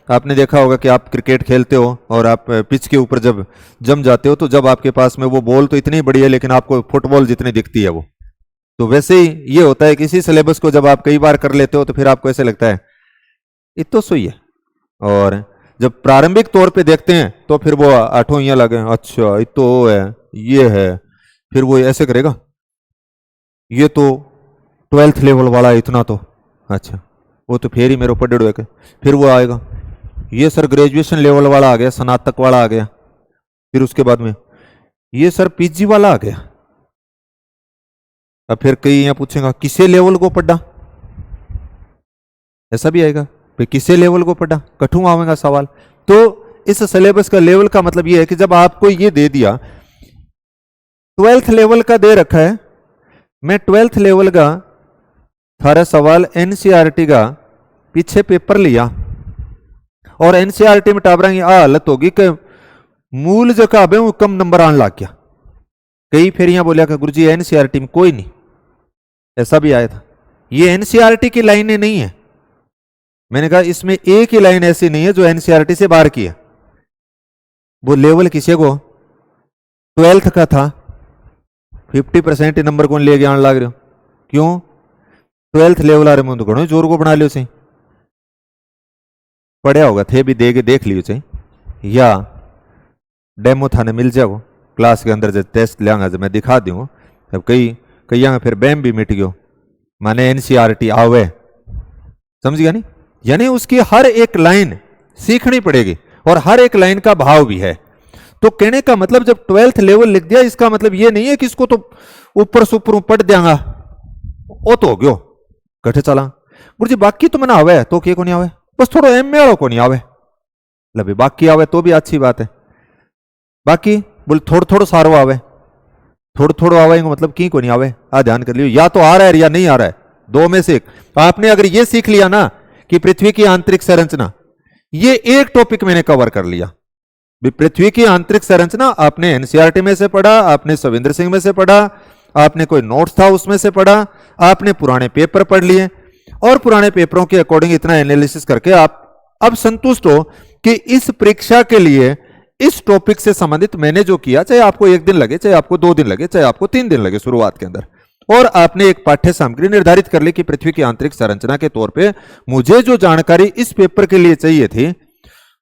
आपने देखा होगा कि आप क्रिकेट खेलते हो और आप पिच के ऊपर जब जम जाते हो तो जब आपके पास में वो बॉल तो इतनी बड़ी है लेकिन आपको फुटबॉल जितनी दिखती है वो, तो वैसे ही ये होता है कि इसी सिलेबस को जब आप कई बार कर लेते हो तो फिर आपको ऐसे लगता है ये तो सही है। और जब प्रारंभिक तौर पे देखते हैं तो फिर वो आठों यहाँ लगे, अच्छा ये तो है, ये है, फिर वो ऐसे करेगा, ये तो 12th लेवल वाला है इतना तो, अच्छा वो तो फिर ही मेरे ऊपर डेढ़ के, फिर वो आएगा, ये सर ग्रेजुएशन लेवल वाला आ गया, स्नातक वाला आ गया, फिर उसके बाद में ये सर पीजी वाला आ गया। अब फिर कई यहाँ पूछेगा किसे लेवल को पढ़ा, ऐसा भी आएगा फिर किसे लेवल को पढ़ा, कठू आवेगा सवाल। तो इस सिलेबस का लेवल का मतलब ये है कि जब आपको ये दे दिया 12th लेवल का दे रखा है, मैं 12th लेवल का सारा सवाल एनसीईआरटी का पीछे पेपर लिया और एनसीईआरटी में टाबरा की हालत होगी कि मूल जो काबे वो कम नंबर आने लग गया। कई फिर यहां बोलिया कि गुरुजी एनसीईआरटी में कोई नहीं, ऐसा भी आया था। ये एनसीईआरटी की लाइनें नहीं है, मैंने कहा इसमें एक ही लाइन ऐसी नहीं है जो एनसीईआरटी से बाहर की है। वो लेवल किसी को 12th का था, 50% नंबर कौन ले गया आने लग रहे हो, क्यों 12th लेवल आ रहे मुझे घणो जोर को बना लियो से, पढ़िया होगा थे भी देख लियो से, या डेमो थाने मिल जाओ क्लास के अंदर जब टेस्ट लियांगा जब मैं दिखा दूँ। अब कई फिर बैम भी मिट गयो, माने एनसीईआरटी आवे, समझ गया नहीं, यानी उसकी हर एक लाइन सीखनी पड़ेगी और हर एक लाइन का भाव भी है। तो कहने का मतलब जब 12th लेवल लिख दिया इसका मतलब ये नहीं है कि इसको तो ऊपर से ऊपर पढ़ देंगा वो तो हो गयो कठे चला गुरुजी, बाकी तो मैंने आवे तो क्या को नहीं आवे, बस थोड़ा एम वालों को नहीं आवे, मतलब बाकी आवे तो भी अच्छी बात है, बाकी बोले थोड़ा थोड़ा सारो आवे, थोड़ा थोड़ा आवे मतलब की को नहीं आवे, आ ध्यान कर लियो, या तो आ रहा है या नहीं आ रहा है, दो में से एक। आपने अगर ये सीख लिया ना कि पृथ्वी की आंतरिक संरचना, ये एक टॉपिक मैंने कवर कर लिया। पृथ्वी की आंतरिक संरचना आपने एनसीईआरटी में से पढ़ा, आपने सविंद्र सिंह में से पढ़ा, आपने कोई नोट्स था उसमें से पढ़ा, आपने पुराने पेपर पढ़ लिए और पुराने पेपरों के अकॉर्डिंग इतना एनालिसिस करके आप अब संतुष्ट हो कि इस परीक्षा के लिए इस टॉपिक से संबंधित मैंने जो किया, चाहे आपको 1 दिन लगे, चाहे आपको 2 दिन लगे, चाहे आपको 3 दिन लगे शुरुआत के अंदर, और आपने एक पाठ्य सामग्री निर्धारित कर ली कि पृथ्वी की आंतरिक संरचना के तौर पे मुझे जो जानकारी इस पेपर के लिए चाहिए थी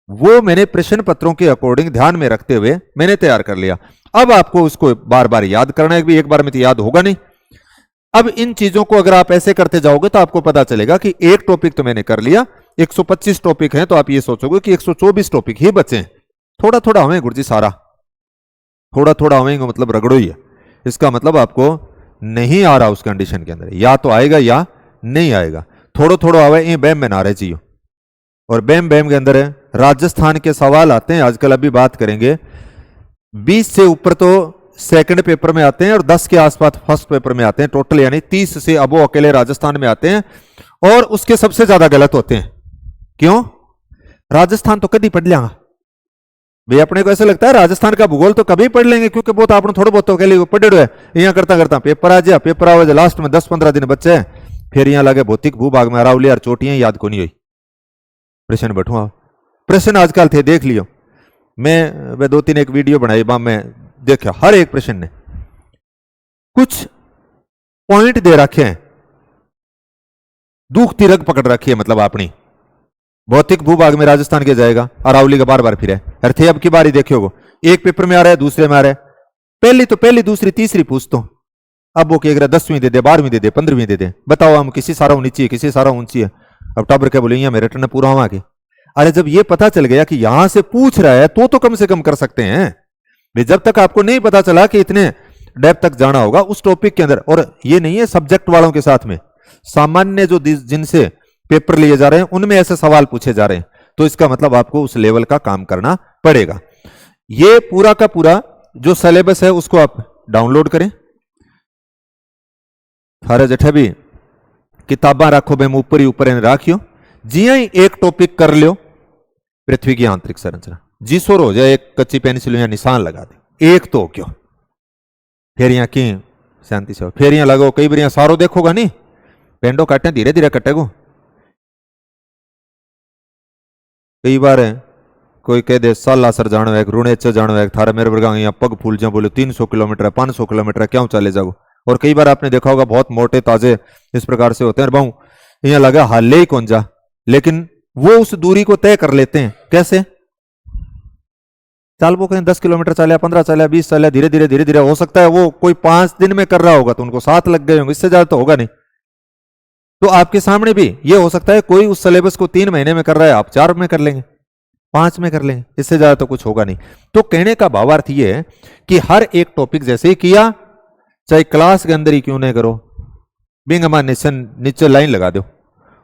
वो मैंने प्रश्न पत्रों के अकॉर्डिंग ध्यान में रखते हुए मैंने तैयार कर लिया। अब आपको उसको बार बार याद करना है, एक बार में तो याद होगा नहीं। अब इन चीजों को अगर आप ऐसे करते जाओगे तो आपको पता चलेगा कि एक टॉपिक तो मैंने कर लिया, 125 टॉपिक हैं, तो आप ये सोचोगे कि 124 टॉपिक ही बचे हैं। थोड़ा थोड़ा हमें गुरुजी सारा थोड़ा थोड़ा हमें मतलब रगड़ो ही है, इसका मतलब आपको नहीं आ रहा उस कंडीशन के अंदर, या तो आएगा या नहीं आएगा, थोड़ा थोड़ा आवे ये बैम में ना रहे चाहिए। और बैम के अंदर है राजस्थान के सवाल आते हैं आजकल, अभी बात करेंगे, 20 से ऊपर तो सेकंड पेपर में आते हैं और 10 के आसपास फर्स्ट पेपर में आते हैं, टोटल यानी 30 से अब वो अकेले राजस्थान में आते हैं और उसके सबसे ज्यादा गलत होते हैं। क्यों? राजस्थान तो कभी पढ़ लिया भाई, अपने को ऐसा लगता है राजस्थान का भूगोल तो कभी पढ़ लेंगे क्योंकि बहुत आपने थोड़ा बहुत अकेले पढ़े हुए यहाँ करता करता पेपर आ जाए, पेपर आवे लास्ट में 10-15 दिन बच्चे हैं, फिर यहाँ लगे भौतिक भूभाग में अरावली और चोटियां याद को नहीं हुई, प्रश्न बैठूंगा, प्रश्न आजकल थे देख लियो, मैं 2-3 एक वीडियो बनाई बाम में देखा, हर एक प्रश्न ने कुछ पॉइंट दे रखे हैं, दुखती रग पकड़ रखी है, मतलब अपनी भौतिक भूभाग में राजस्थान के जाएगा, अरावली का बार बार फिर है, अर्थे अब की बारी देखियो, एक पेपर में आ रहा है, दूसरे में आ रहा है, पहली तो पहली दूसरी तीसरी पूछता हूं, अब वो कह रहा 10वीं दे दे, 12वीं दे दे, 15वीं दे दे, बताओ हम किसी सारा नीची है, किसी सारा ऊंची है, अब टाबर क्या बोले यहाँ मेरे रिटर्न पूरा हुआ के, अरे जब ये पता चल गया कि यहां से पूछ रहा है तो कम से कम कर सकते हैं। जब तक आपको नहीं पता चला कि इतने डेप्थ तक जाना होगा उस टॉपिक के अंदर, और ये नहीं है सब्जेक्ट वालों के साथ में, सामान्य जो जिनसे पेपर लिए जा रहे हैं उनमें ऐसे सवाल पूछे जा रहे हैं, तो इसका मतलब आपको उस लेवल का काम करना पड़ेगा। ये पूरा का पूरा जो सिलेबस है उसको आप डाउनलोड करें, थारे जठे भी किताबा रखो बेम ऊपर ही ऊपर राखियो, जिया ही एक टॉपिक कर लियो पृथ्वी की आंतरिक संरचना, जिसोर हो जाए एक कच्ची पेंसिल या निशान लगा दे, एक तो क्यों, फिर यहां की शांति से फिर यहां लगो, कई बार यहां सारो देखोगा नहीं, पेंडो काटे धीरे धीरे कटेगो, कई बार है कोई कह दे साला सर जानो है, रुणेचर जानो है, थारा मेरे वर्गा यहाँ पग फूल जा, बोले 300 किलोमीटर है, 500 किलोमीटर है, क्यों चले जाओ। और कई बार आपने देखा होगा बहुत मोटे ताजे इस प्रकार से होते हैं, बहु यहाँ लगा हाले ही कौन जा, लेकिन वो उस दूरी को तय कर लेते हैं। कैसे? चाल वो कहीं 10 किलोमीटर चले, 15 चले, 20 चले, धीरे धीरे धीरे धीरे। हो सकता है वो कोई 5 दिन में कर रहा होगा तो उनको 7 लग गए होंगे, इससे ज्यादा तो होगा नहीं। तो आपके सामने भी ये हो सकता है कोई उस सिलेबस को 3 महीने में कर रहा है, आप 4 में कर लेंगे, 5 में कर लेंगे, इससे ज्यादा तो कुछ होगा नहीं। तो कहने का भावार्थ ये है कि हर एक टॉपिक जैसे ही किया, चाहे क्लास के अंदर ही क्यों नहीं करो, बिंगमा नीचे लाइन लगा दो,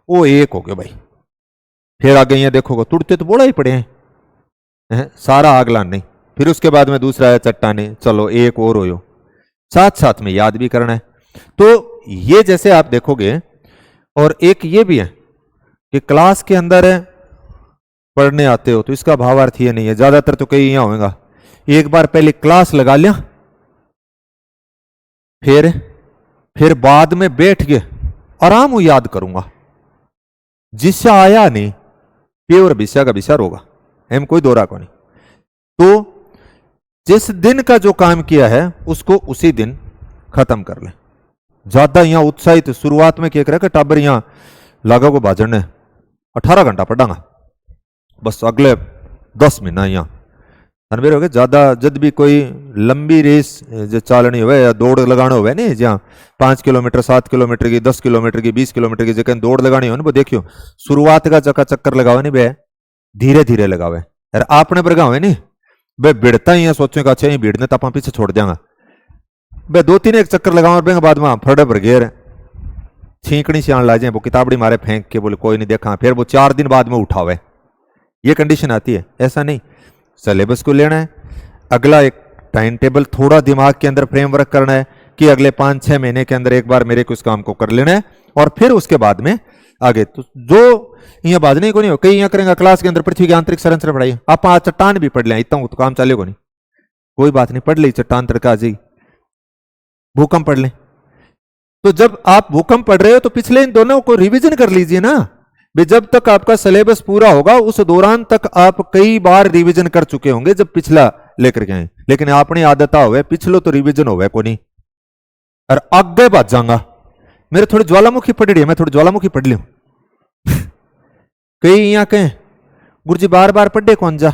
वो एक हो गया भाई। फिर आगे यहाँ देखोगे तुड़ते तो बोला ही पड़े हैं, सारा आगलान नहीं। फिर उसके बाद में दूसरा है चट्टाने, चलो एक और हो, साथ साथ में याद भी करना है। तो ये जैसे आप देखोगे, और एक ये भी है कि क्लास के अंदर है पढ़ने आते हो, तो इसका भावार्थ ये नहीं है, ज्यादातर तो कई यहां होगा एक बार पहले क्लास लगा लिया, फिर बाद में बैठ के आराम हो याद करूंगा, जिससे आया नहीं प्योर विषय का विचार होगा, हम कोई दौरा को नहीं। तो जिस दिन का जो काम किया है उसको उसी दिन खत्म कर ले। ज्यादा यहां उत्साहित शुरुआत में क्या करे टाबर यहां लागा को भाजन ने 18 घंटा पढ़ांगा, बस अगले 10 महीना यहाँ अनबेर हो गए। ज्यादा जब भी कोई लंबी रेस जो चालनी हो या दौड़ लगाना हो नहीं, जहाँ 5 किलोमीटर 7 किलोमीटर की 10 किलोमीटर की 20 किलोमीटर की जगह दौड़ लगानी हो ना, वो देखियो शुरुआत का चक्का चक्कर लगावे नहीं बे, धीरे धीरे लगावे। यार आपने बरगावे नहीं बे भिड़ता ही सोचो का अच्छा ही भीड़ने तो आप पीछे छोड़ देंगे बे, 2-3 एक चक्कर लगाओ और बाद में फड़े भर घेर छींकनी से आने ला जाए, वो किताबड़ी मारे फेंक के बोले कोई नहीं देखा, फिर वो 4 दिन बाद में उठावे, ये कंडीशन आती है। ऐसा नहीं, सिलेबस को लेना है, अगला एक टाइम टेबल थोड़ा दिमाग के अंदर फ्रेमवर्क करना है कि अगले 5-6 महीने के अंदर एक बार मेरे को इस काम को कर लेना है, और फिर उसके बाद में आगे। तो जो यहाँ बात नहीं को नहीं हो, कई यहाँ करेंगे क्लास के अंदर पृथ्वी की आंतरिक संरचना पढ़ाई, आप आज चट्टान भी पढ़ लें, इतना तो काम चलेगा नहीं, कोई बात नहीं, पढ़ ली चट्टान तक आ जाएगी। भूकंप पढ़ लें, तो जब आप भूकंप पढ़ रहे हो तो पिछले इन दोनों को रिवीजन कर लीजिए ना, जब तक आपका सिलेबस पूरा होगा उस दौरान तक आप कई बार रिवीजन कर चुके होंगे जब पिछला लेकर के आए, लेकिन आपने आदत हो पिछलो तो रिवीजन हो को नहीं, और आगे बात जाऊंगा मेरे थोड़ी ज्वालामुखी पढ़ रही है, मैं थोड़ी ज्वालामुखी पढ़ ली कई यहाँ कहें गुरु जी बार बार पढ़े कौन जा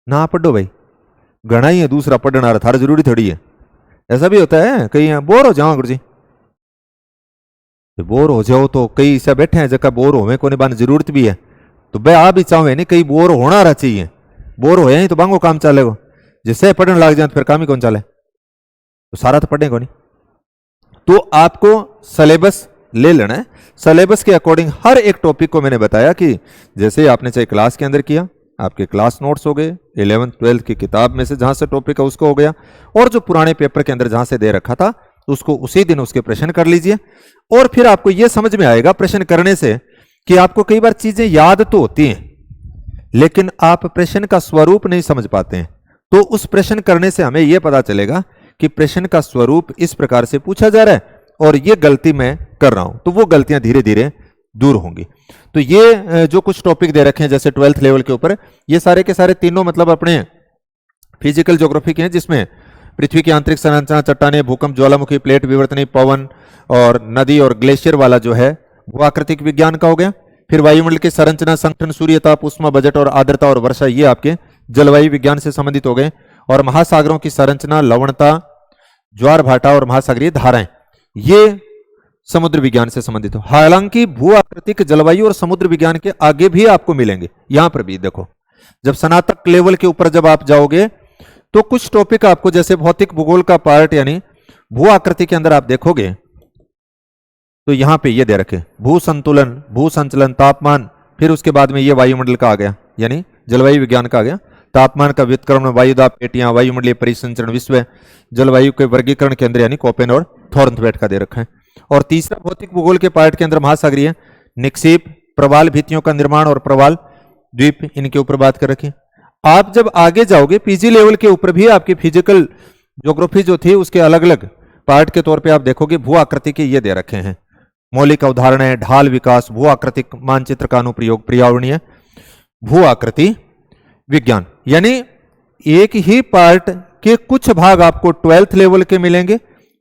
ना पढ़ो भाई, घना ही है दूसरा पढ़ना रहा थारा जरूरी थोड़ी है, ऐसा भी होता है। कई यहाँ बोर हो जाओ गुरु जी, बोर हो जाओ तो कई ऐसा बैठे हैं जगह बोर होवे को नहीं जरूरत भी है, तो भाई आ भी चाहे नहीं, कई बोर होना रहा चाहिए, बोर हो ही तो बांगो काम चलेगा, जिससे पढ़ने लग जाए तो फिर काम ही कौन चले, तो सारा तो पढ़ने को नहीं। तो आपको सिलेबस ले लेना है, सिलेबस के अकॉर्डिंग हर एक टॉपिक को मैंने बताया कि जैसे आपने चाहे क्लास के अंदर किया, आपके क्लास नोट्स हो गए, 11th-12th की किताब में से जहां से टॉपिक है उसको हो गया, और जो पुराने पेपर के अंदर जहां से दे रखा था उसको उसी दिन उसके प्रश्न कर लीजिए। और फिर आपको यह समझ में आएगा प्रश्न करने से कि आपको कई बार चीजें याद तो होती हैं लेकिन आप प्रश्न का स्वरूप नहीं समझ पाते हैं, तो उस प्रश्न करने से हमें यह पता चलेगा कि प्रश्न का स्वरूप इस प्रकार से पूछा जा रहा है और यह गलती मैं कर रहा हूं, तो वो गलतियां धीरे धीरे दूर होंगी। तो ये जो कुछ टॉपिक दे रखे हैं जैसे 12th लेवल के ऊपर, ये सारे के सारे तीनों मतलब अपने फिजिकल ज्योग्राफी के हैं, जिसमें पृथ्वी की आंतरिक संरचना, चट्टाने, भूकंप, ज्वालामुखी, प्लेट विवर्तनी, पवन और नदी और ग्लेशियर वाला जो है वो आकृतिक विज्ञान का हो गया। फिर वायुमंडल की संरचना, संगठन, सूर्यताप, उष्मा, बजट और आर्द्रता और वर्षा, ये आपके जलवायु विज्ञान से संबंधित हो गए। और महासागरों की संरचना, लवणता, ज्वार भाटा और महासागरीय धाराएं, ये समुद्र विज्ञान से संबंधित हो। हालांकि भू आकृतिक, जलवायु और समुद्र विज्ञान के आगे भी आपको मिलेंगे, यहां पर भी देखो जब स्नातक लेवल के ऊपर जब आप जाओगे तो कुछ टॉपिक आपको जैसे भौतिक भूगोल का पार्ट यानी भू आकृति के अंदर आप देखोगे तो यहां पे ये दे रखे भू संतुलन, भू संचलन, तापमान, फिर उसके बाद में ये वायुमंडल का आ गया यानी जलवायु विज्ञान का आ गया। तापमान का व्युत्क्रमण, वायुदाब पेटियां, वायुमंडलीय परिसंचरण, विश्व जलवायु के वर्गीकरण के अंदर यानी कोपेन और थॉर्नथवेट का दे रखा है। और तीसरा भौतिक भूगोल के पार्ट के अंदर महासागरीय निक्षेप, प्रवाल भित्तियों का निर्माण और प्रवाल द्वीप, इनके ऊपर बात कर रखी। आप जब आगे जाओगे पीजी लेवल के ऊपर भी आपकी फिजिकल ज्योग्राफी जो थी उसके अलग अलग पार्ट के तौर पे आप देखोगे भू आकृति के ये दे रखे हैं, मौलिक अवधारणाएं, ढाल विकास, भू आकृतिक मानचित्र का अनुप्रयोग, पर्यावरणीय भू आकृति विज्ञान। यानी एक ही पार्ट के कुछ भाग आपको 12th लेवल के मिलेंगे,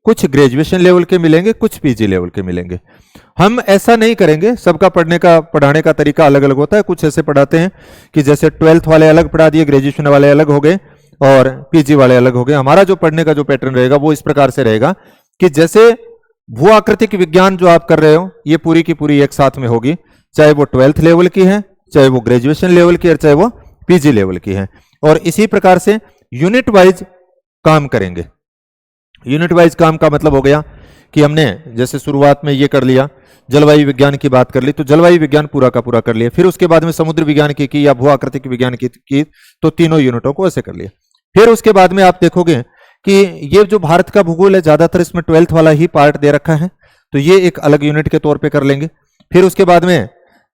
कुछ ग्रेजुएशन लेवल के मिलेंगे, कुछ पीजी लेवल के मिलेंगे। हम ऐसा नहीं करेंगे, सबका पढ़ाने का तरीका अलग अलग होता है। कुछ ऐसे पढ़ाते हैं कि जैसे 12th वाले अलग पढ़ा दिए, ग्रेजुएशन वाले अलग हो गए और पीजी वाले अलग हो गए। हमारा जो पढ़ने का जो पैटर्न रहेगा वो इस प्रकार से रहेगा कि जैसे भू आकृतिक विज्ञान जो आप कर रहे हो ये पूरी की पूरी एक साथ में होगी, चाहे वो 12th लेवल की है, चाहे वो ग्रेजुएशन लेवल की है, चाहे वो पीजी लेवल की है। और इसी प्रकार से यूनिट वाइज काम करेंगे। यूनिट वाइज काम का मतलब हो गया कि हमने जैसे शुरुआत में ये कर लिया, जलवायु विज्ञान की बात कर ली, तो जलवायु विज्ञान पूरा का पूरा कर लिया। फिर उसके बाद में समुद्र विज्ञान की या भू आकृतिक विज्ञान की तो तीनों यूनिटों को ऐसे कर लिया। फिर उसके बाद में आप देखोगे कि ये जो भारत का भूगोल है ज्यादातर इसमें 12th वाला ही पार्ट दे रखा है, तो ये एक अलग यूनिट के तौर पे कर लेंगे। फिर उसके बाद में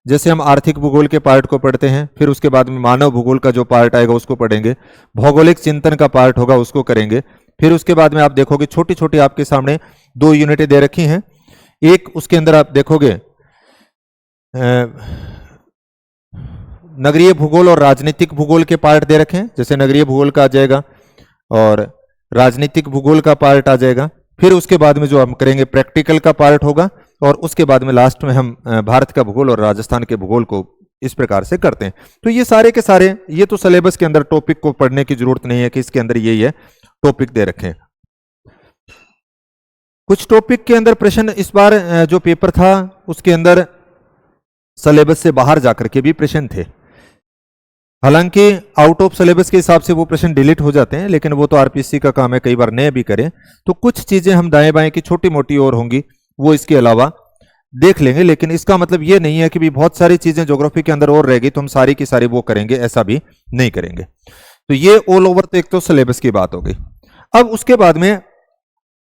जैसे हम आर्थिक भूगोल के पार्ट को पढ़ते हैं, फिर उसके बाद में मानव भूगोल का जो पार्ट आएगा उसको पढ़ेंगे, भौगोलिक चिंतन का पार्ट होगा उसको करेंगे। फिर उसके बाद में आप देखोगे छोटी छोटी आपके सामने 2 यूनिटें दे रखी हैं। एक उसके अंदर आप देखोगे नगरीय भूगोल और राजनीतिक भूगोल के पार्ट दे रखे हैं, जैसे नगरीय भूगोल का आ जाएगा और राजनीतिक भूगोल का पार्ट आ जाएगा। फिर उसके बाद में जो हम करेंगे प्रैक्टिकल का पार्ट होगा और उसके बाद में लास्ट में हम भारत का भूगोल और राजस्थान के भूगोल को इस प्रकार से करते हैं। तो ये सारे के सारे ये तो सिलेबस के अंदर टॉपिक को पढ़ने की जरूरत नहीं है कि इसके अंदर यही है, टॉपिक दे रखे हैं। कुछ टॉपिक के अंदर प्रश्न इस बार जो पेपर था उसके अंदर सिलेबस से बाहर जाकर के भी प्रश्न थे। हालांकि आउट ऑफ सिलेबस के हिसाब से वो प्रश्न डिलीट हो जाते हैं, लेकिन वो तो आरपीएससी का काम है, कई बार नए भी करें। तो कुछ चीजें हम दाएं बाएं की छोटी मोटी और होंगी वो इसके अलावा देख लेंगे, लेकिन इसका मतलब ये नहीं है कि भी बहुत सारी चीजें ज्योग्राफी के अंदर और रहेगी तो हम सारी की सारी वो करेंगे, ऐसा भी नहीं करेंगे। तो ये ऑल ओवर तो एक तो सिलेबस की बात हो गई। अब उसके बाद में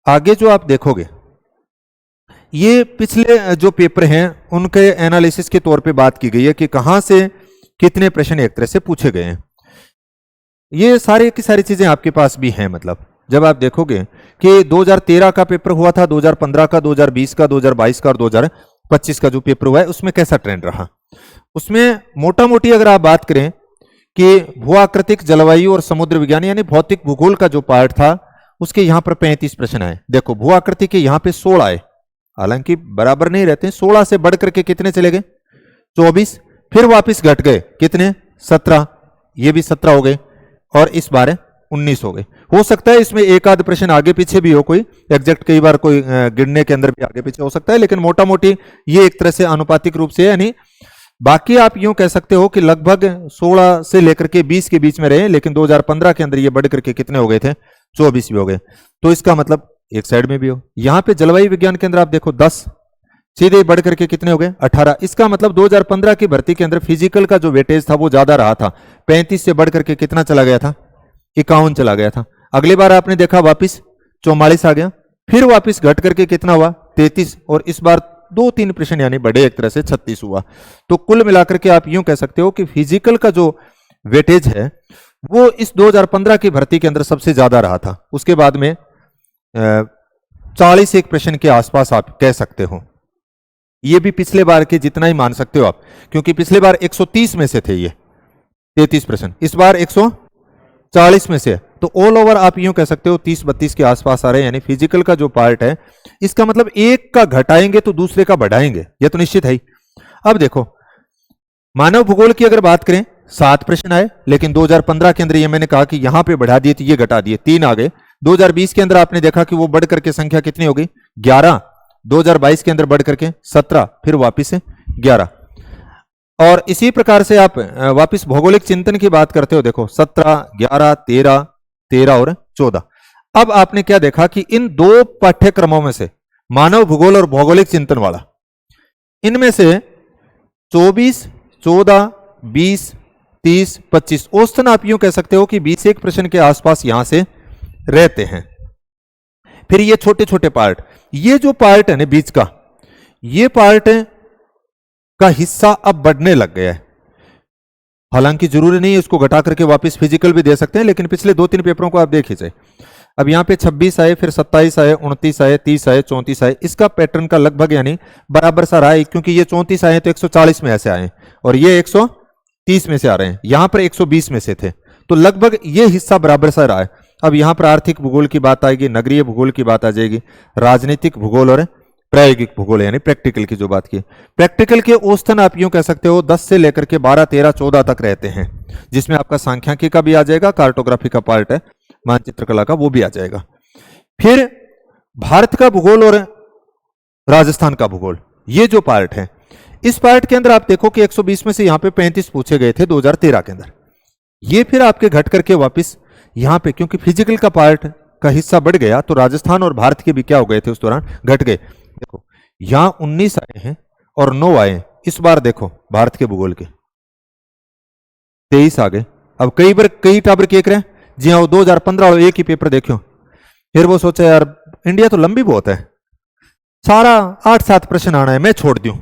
आगे जो आप देखोगे ये पिछले जो पेपर हैं उनके एनालिसिस के तौर पे बात की गई है कि कहां से कितने प्रश्न एक तरह से पूछे गए हैं। ये सारी की सारी चीजें आपके पास भी हैं। मतलब जब आप देखोगे कि 2013 का पेपर हुआ था, 2015 का, 2020 का, 2022 का और 2025 का जो पेपर हुआ है उसमें कैसा ट्रेंड रहा, उसमें मोटा मोटी अगर आप बात करें कि भू आकृतिक, जलवायु और समुद्र विज्ञान यानी भौतिक भूगोल का जो पार्ट था उसके यहां पर 35 प्रश्न आए। देखो भू आकृति के यहां पे 16 आए, हालांकि बराबर नहीं रहते, 16 से बढ़ करके कितने चले गए 24, फिर वापस घट गए कितने 17, ये भी 17 हो गए और इस बार 19 हो गए। हो सकता है इसमें एक आध प्रश्न आगे पीछे भी हो, कोई एग्जैक्ट कई बार कोई गिनने के अंदर भी आगे पीछे हो सकता है, लेकिन मोटा मोटी ये एक तरह से आनुपातिक रूप से, यानी बाकी आप यूं कह सकते हो कि लगभग 16 से लेकर के 20 के बीच में रहे, लेकिन 2015 के अंदर ये बढ़ करके कितने हो गए थे 24 भी हो गए। तो इसका मतलब एक साइड में भी हो, यहां पे जलवायु विज्ञान के अंदर आप देखो 10 सीधे बढ़ करके कितने हो गए 18। इसका मतलब 2015 की भर्ती के अंदर फिजिकल का जो वेटेज था वो ज्यादा रहा था, 35 से बढ़ करके कितना चला गया था 51 चला गया था। अगली बार आपने देखा वापिस 44 आ गया, फिर वापिस घट करके कितना हुआ 33 और इस बार 2-3 प्रश्न यानी बढ़े एक तरह से 36 हुआ। तो कुल मिलाकर के आप यूं कह सकते हो कि फिजिकल का जो वेटेज है वो इस 2015 की भर्ती के अंदर सबसे ज्यादा रहा था। उसके बाद में 40 एक प्रश्न के आसपास आप कह सकते हो, ये भी पिछले बार के जितना ही मान सकते हो आप, क्योंकि पिछले बार 130 में से थे ये 33 प्रश्न, इस बार 140 में से, तो ऑल ओवर आप यूं कह सकते हो 30-32 के आसपास आ रहे हैं। यानी फिजिकल का जो पार्ट है इसका मतलब एक का घटाएंगे तो दूसरे का बढ़ाएंगे, ये तो निश्चित है ही। अब देखो मानव भूगोल की अगर बात करें 7 प्रश्न आए, लेकिन 2015 के अंदर ये मैंने कहा कि यहां पे बढ़ा दिए तो ये घटा दिए 3 आ गए। 2020 के अंदर आपने देखा कि वो बढ़ करके संख्या कितनी हो गई 11, 2022 के अंदर बढ़ करके 17, फिर वापिस 11। और इसी प्रकार से आप वापिस भौगोलिक चिंतन की बात करते हो, देखो 17, 11, 13 और 14। अब आपने क्या देखा कि इन 2 पाठ्यक्रमों में से मानव भूगोल और भौगोलिक चिंतन वाला, इनमें से 24, 14, 20, 30, 25 औसतन आप यूं कह सकते हो कि 21 प्रश्न के आसपास यहां से रहते हैं। फिर ये छोटे छोटे पार्ट, ये जो पार्ट है ना बीच का, ये पार्ट का हिस्सा अब बढ़ने लग गया है। हालांकि जरूरी नहीं है इसको घटा करके वापस फिजिकल भी दे सकते हैं, लेकिन पिछले 2-3 पेपरों को आप देख लीजिए। अब यहां पे 26 आए, फिर 27 आए, 29 आए, 30 आए, 34 आए, इसका पैटर्न का लगभग यानी बराबर सा रहा है, क्योंकि ये 34 आए तो 140 में ऐसे आए और ये 30 में से आ रहे हैं, यहां पर 120 में से थे, तो लगभग ये हिस्सा बराबर सा रहा है। अब यहां पर आर्थिक भूगोल की बात आएगी, नगरीय भूगोल की बात आ जाएगी, राजनीतिक भूगोल और प्रायोगिक भूगोल यानी प्रैक्टिकल की जो बात की। प्रैक्टिकल के औसतन आप यूं कह सकते हो 10 से लेकर के 12, 13, 14 तक रहते हैं, जिसमें आपका सांख्यिकी का भी आ जाएगा, कार्टोग्राफी का पार्ट है, मानचित्र कला का वो भी आ जाएगा। फिर भारत का भूगोल और राजस्थान का भूगोल, ये जो पार्ट है, इस पार्ट के अंदर आप देखो कि 120 में से यहां पे 35 पूछे गए थे 2013 के अंदर। ये फिर आपके घट करके वापस यहां पे, क्योंकि फिजिकल का पार्ट का हिस्सा बढ़ गया, तो राजस्थान और भारत के भी क्या हो गए थे उस दौरान, घट गए। देखो यहां 19 आए हैं और 9 आए, इस बार देखो भारत के भूगोल के 23 आ गए। अब कई बार कई टाबर केक रहे, जी हाँ, 2015 वाले एक ही पेपर देखो, फिर वो सोचा यार इंडिया तो लंबी बहुत है, सारा 8-7 प्रश्न आना है, मैं छोड़ दूं।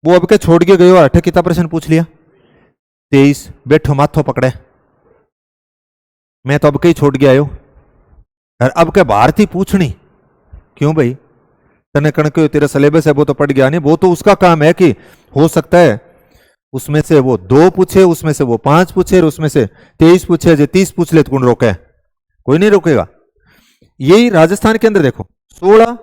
वो अब के छोड़ के गए, 8 कितना प्रश्न पूछ लिया, 23, बैठो माथो पकड़े, मैं तो अब कहीं छोड़ के आयो, अब के भारत ही पूछनी क्यों भाई, तने कणक तेरा सिलेबस है वो तो पढ़ गया नहीं, वो तो उसका काम है कि हो सकता है उसमें से वो 2 पूछे, उसमें से वो 5 पूछे, और उसमें से 23 पूछे, जो 30 पूछ ले तो कौन रोके, कोई नहीं रोकेगा। यही राजस्थान के अंदर देखो 16,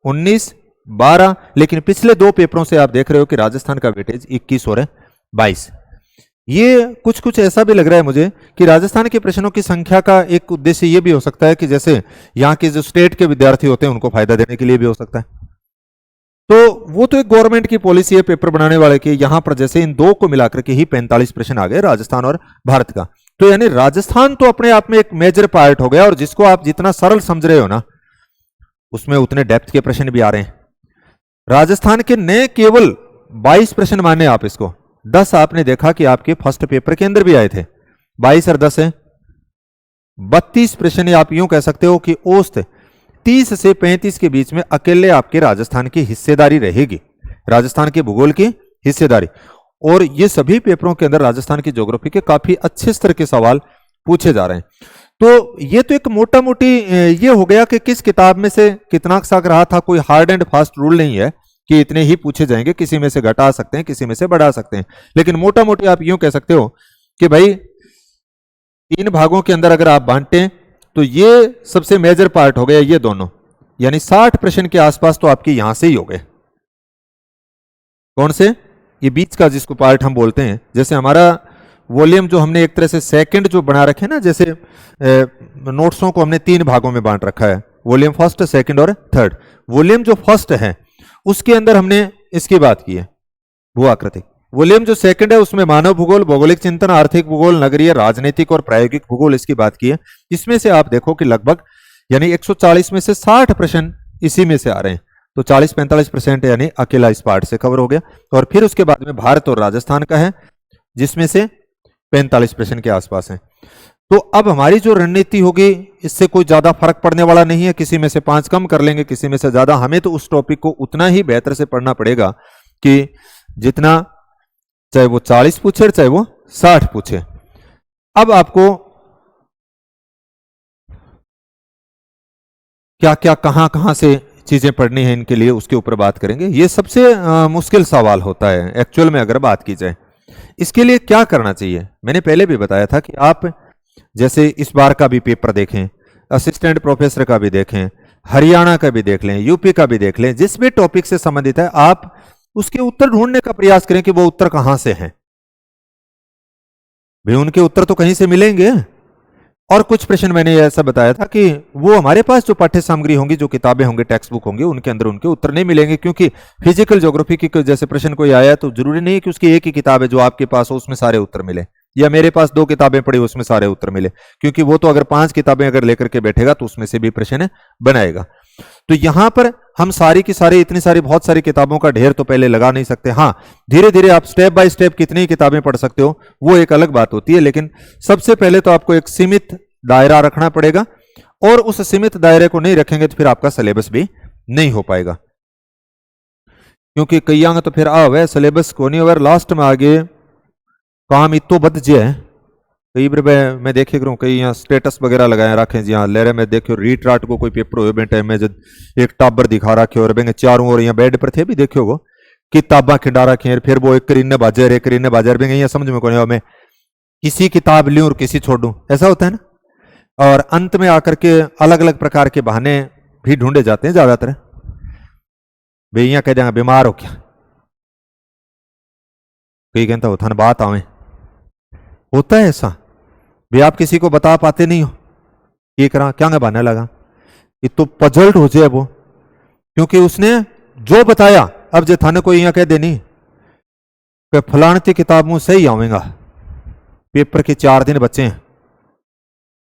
19, 12, लेकिन पिछले 2 पेपरों से आप देख रहे हो कि राजस्थान का वेटेज 21 और 22। ये कुछ कुछ ऐसा भी लग रहा है मुझे कि राजस्थान के प्रश्नों की संख्या का एक उद्देश्य ये भी हो सकता है कि जैसे यहाँ के जो स्टेट के विद्यार्थी होते हैं उनको फायदा देने के लिए भी हो सकता है। तो वो तो एक गवर्नमेंट की पॉलिसी है पेपर बनाने वाले की, यहां पर जैसे इन 2 को मिलाकर के ही 45 प्रश्न आ गए, राजस्थान और भारत का। तो यानी राजस्थान तो अपने आप में एक मेजर पार्ट हो गया, और जिसको आप जितना सरल समझ रहे हो ना, उसमें उतने डेप्थ के प्रश्न भी आ रहे हैं। राजस्थान के नए केवल 22 प्रश्न माने आप इसको, 10 आपने देखा कि आपके फर्स्ट पेपर के अंदर भी आए थे, 22 और 10 है 32 प्रश्न। आप यूं कह सकते हो कि औसत 30 से 35 के बीच में अकेले आपके राजस्थान की हिस्सेदारी रहेगी, राजस्थान के भूगोल की हिस्सेदारी। और ये सभी पेपरों के अंदर राजस्थान की ज्योग्राफी के काफी अच्छे स्तर के सवाल पूछे जा रहे हैं। तो ये तो एक मोटा मोटी ये हो गया कि किस किताब में से कितना साक रहा था, कोई हार्ड एंड फास्ट रूल नहीं है कि इतने ही पूछे जाएंगे, किसी में से घटा सकते हैं, किसी में से बढ़ा सकते हैं, लेकिन मोटा मोटी आप यूं कह सकते हो कि भाई 3 भागों के अंदर अगर आप बांटें तो ये सबसे मेजर पार्ट हो गया, ये दोनों, यानी 60 प्रश्न के आसपास तो आपके यहां से ही हो गए। कौन से, ये बीच का जिसको पार्ट हम बोलते हैं, जैसे हमारा वॉल्यूम जो हमने एक तरह से सेकंड जो बना रखे ना, जैसे नोट्सों को हमने 3 भागों में बांट रखा है, वॉल्यूम फर्स्ट, सेकंड और थर्ड। वॉल्यूम जो फर्स्ट है उसके अंदर हमने इसकी बात की है, भू आकृति। वॉल्यूम जो सेकंड है उसमें मानव भूगोल, भौगोलिक चिंतन, आर्थिक भूगोल, नगरीय, राजनीतिक और प्रायोगिक भूगोल, इसकी बात की है। इसमें से आप देखो कि लगभग यानी 140 में से 60 प्रश्न इसी में से आ रहे हैं, तो 40-45% यानी अकेला इस पार्ट से कवर हो गया। और फिर उसके बाद में भारत और राजस्थान का है, जिसमें से 45 प्रश्न के आसपास है। तो अब हमारी जो रणनीति होगी, इससे कोई ज्यादा फर्क पड़ने वाला नहीं है, किसी में से 5 कम कर लेंगे, किसी में से ज्यादा, हमें तो उस टॉपिक को उतना ही बेहतर से पढ़ना पड़ेगा कि जितना, चाहे वो 40 पूछे चाहे वो 60 पूछे। अब आपको क्या क्या कहां कहां से चीजें पढ़नी है इनके लिए, उसके ऊपर बात करेंगे। ये सबसे मुश्किल सवाल होता है एक्चुअल में अगर बात की जाए। इसके लिए क्या करना चाहिए, मैंने पहले भी बताया था कि आप जैसे इस बार का भी पेपर देखें, असिस्टेंट प्रोफेसर का भी देखें, हरियाणा का भी देख लें, यूपी का भी देख लें, जिस भी टॉपिक से संबंधित है आप उसके उत्तर ढूंढने का प्रयास करें कि वो उत्तर कहां से हैं। भाई उनके उत्तर तो कहीं से मिलेंगे। और कुछ प्रश्न मैंने ऐसा बताया था कि वो हमारे पास जो पाठ्य सामग्री होंगी, जो किताबें होंगी, टेक्स्ट बुक होंगी, उनके अंदर उनके उत्तर नहीं मिलेंगे, क्योंकि फिजिकल ज्योग्राफी की जैसे प्रश्न कोई आया तो जरूरी नहीं है कि उसकी एक ही किताब है जो आपके पास हो उसमें सारे उत्तर मिले, या मेरे पास 2 किताबें पड़ी उसमें सारे उत्तर मिले, क्योंकि वो तो अगर 5 किताबें अगर लेकर के बैठेगा तो उसमें से भी प्रश्न बनाएगा। तो यहां पर हम सारी की सारी, इतनी सारी बहुत सारी किताबों का ढेर तो पहले लगा नहीं सकते। हाँ, धीरे धीरे आप स्टेप बाय स्टेप कितनी किताबें पढ़ सकते हो वो एक अलग बात होती है, लेकिन सबसे पहले तो आपको एक सीमित दायरा रखना पड़ेगा, और उस सीमित दायरे को नहीं रखेंगे तो फिर आपका सिलेबस भी नहीं हो पाएगा। क्योंकि कई आंग तो फिर आवे सिलेबस को नहीं, अगर लास्ट में आगे काम इतो बद जाए, कई बार मैं देखे करूँ कई यहाँ स्टेटस वगैरह लगाए रखे जी, हाँ लेरे में देखो रीट राट को कोई पेपर हुए बेटे में जब एक टाबर दिखा रखे और बेंगे चारों ओर यहाँ बेड पर थे भी देखो, किताबा खिंडा रखी फिर वो एक करीने बाजार एक करीने बाजार भी गई समझ में को नहीं, मैं किसी किताब लूं और किसी छोड़ दूं, ऐसा होता है ना। और अंत में आकर के अलग अलग प्रकार के बहाने भी ढूंढे जाते हैं ज्यादातर। भैया कह देंगे बीमार हो क्या, कहीं कहता हो थाने बात आवे, होता है ऐसा भी आप किसी को बता पाते नहीं हो ये करा क्या बहाने लगा, ये तो पजल्ड हो जाए वो, क्योंकि उसने जो बताया। अब जे थाने को यहाँ कह देनी कि फलानी किताब मुंह सही आवेगा, पेपर के 4 दिन बच्चे हैं,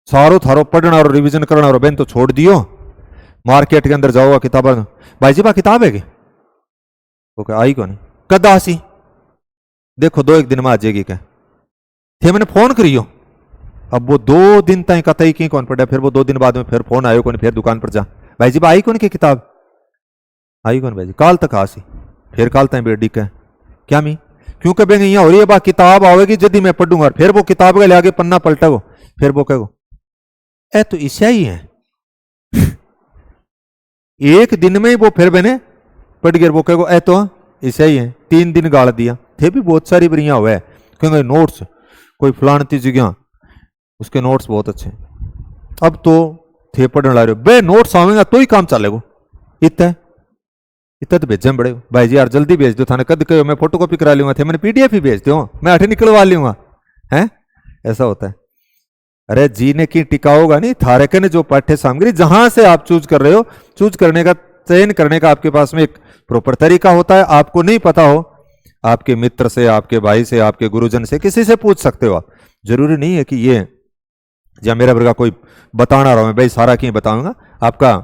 सारो थारो पढ़ना और रिवीजन करना और बेन तो छोड़ दियो, मार्केट के अंदर जाओ किताब, भाई जी बा किताब है कि ओके आई को नहीं कद आसी, देखो 2-1 दिन में आ जाएगी क्या थे, मैंने फोन करियो। अब वो 2 दिन तक कतई की कौन पड़ा, फिर वो 2 दिन बाद में फिर फोन आयो कौन, फिर दुकान पर जा भाई जी बा आई कौन की किताब आई कौन, भाई जी काल तक आसी, फिर काल तक बेटी का क्या मी क्योंकि बेंगे यहाँ हो रही है बा किताब आवेगी जदी मैं पढ़ूंगा, फिर वो किताब के ले आगे पन्ना पलटेगो, फिर वो कहो ए तो ऐसा ही है। एक दिन में ही वो फिर मैंने पढ़ गया, वो कहो ए तो ऐसा ही है, 3 दिन गाल दिया थे भी बहुत सारी बरिया हुआ है, क्योंकि नोट्स कोई फलानी जगह उसके नोट्स बहुत अच्छे। अब तो थे पढ़ने ला रहे हो बे, नोट्स आवेगा तो ही काम चलेगा, इतना इतना तो भेजे बड़े भाई जी यार जल्दी भेज दो, थाने कद कहो मैं फोटो कॉपी करा लूंगा, थे मैंने पीडीएफ ही भेज दो, मैं 8 निकलवा लूंगा हैं, ऐसा होता है। अरे जीने की टिकाओगा नहीं, थारे के ने जो पाठ्य सामग्री जहां से आप चूज कर रहे हो, चूज करने का चयन करने का आपके पास में एक प्रॉपर तरीका होता है। आपको नहीं पता हो, आपके मित्र से, आपके भाई से, आपके गुरुजन से, किसी से पूछ सकते हो आप, जरूरी नहीं है कि ये या मेरा वर्गा कोई बताना रहा मैं भाई सारा क्यों बताऊंगा, आपका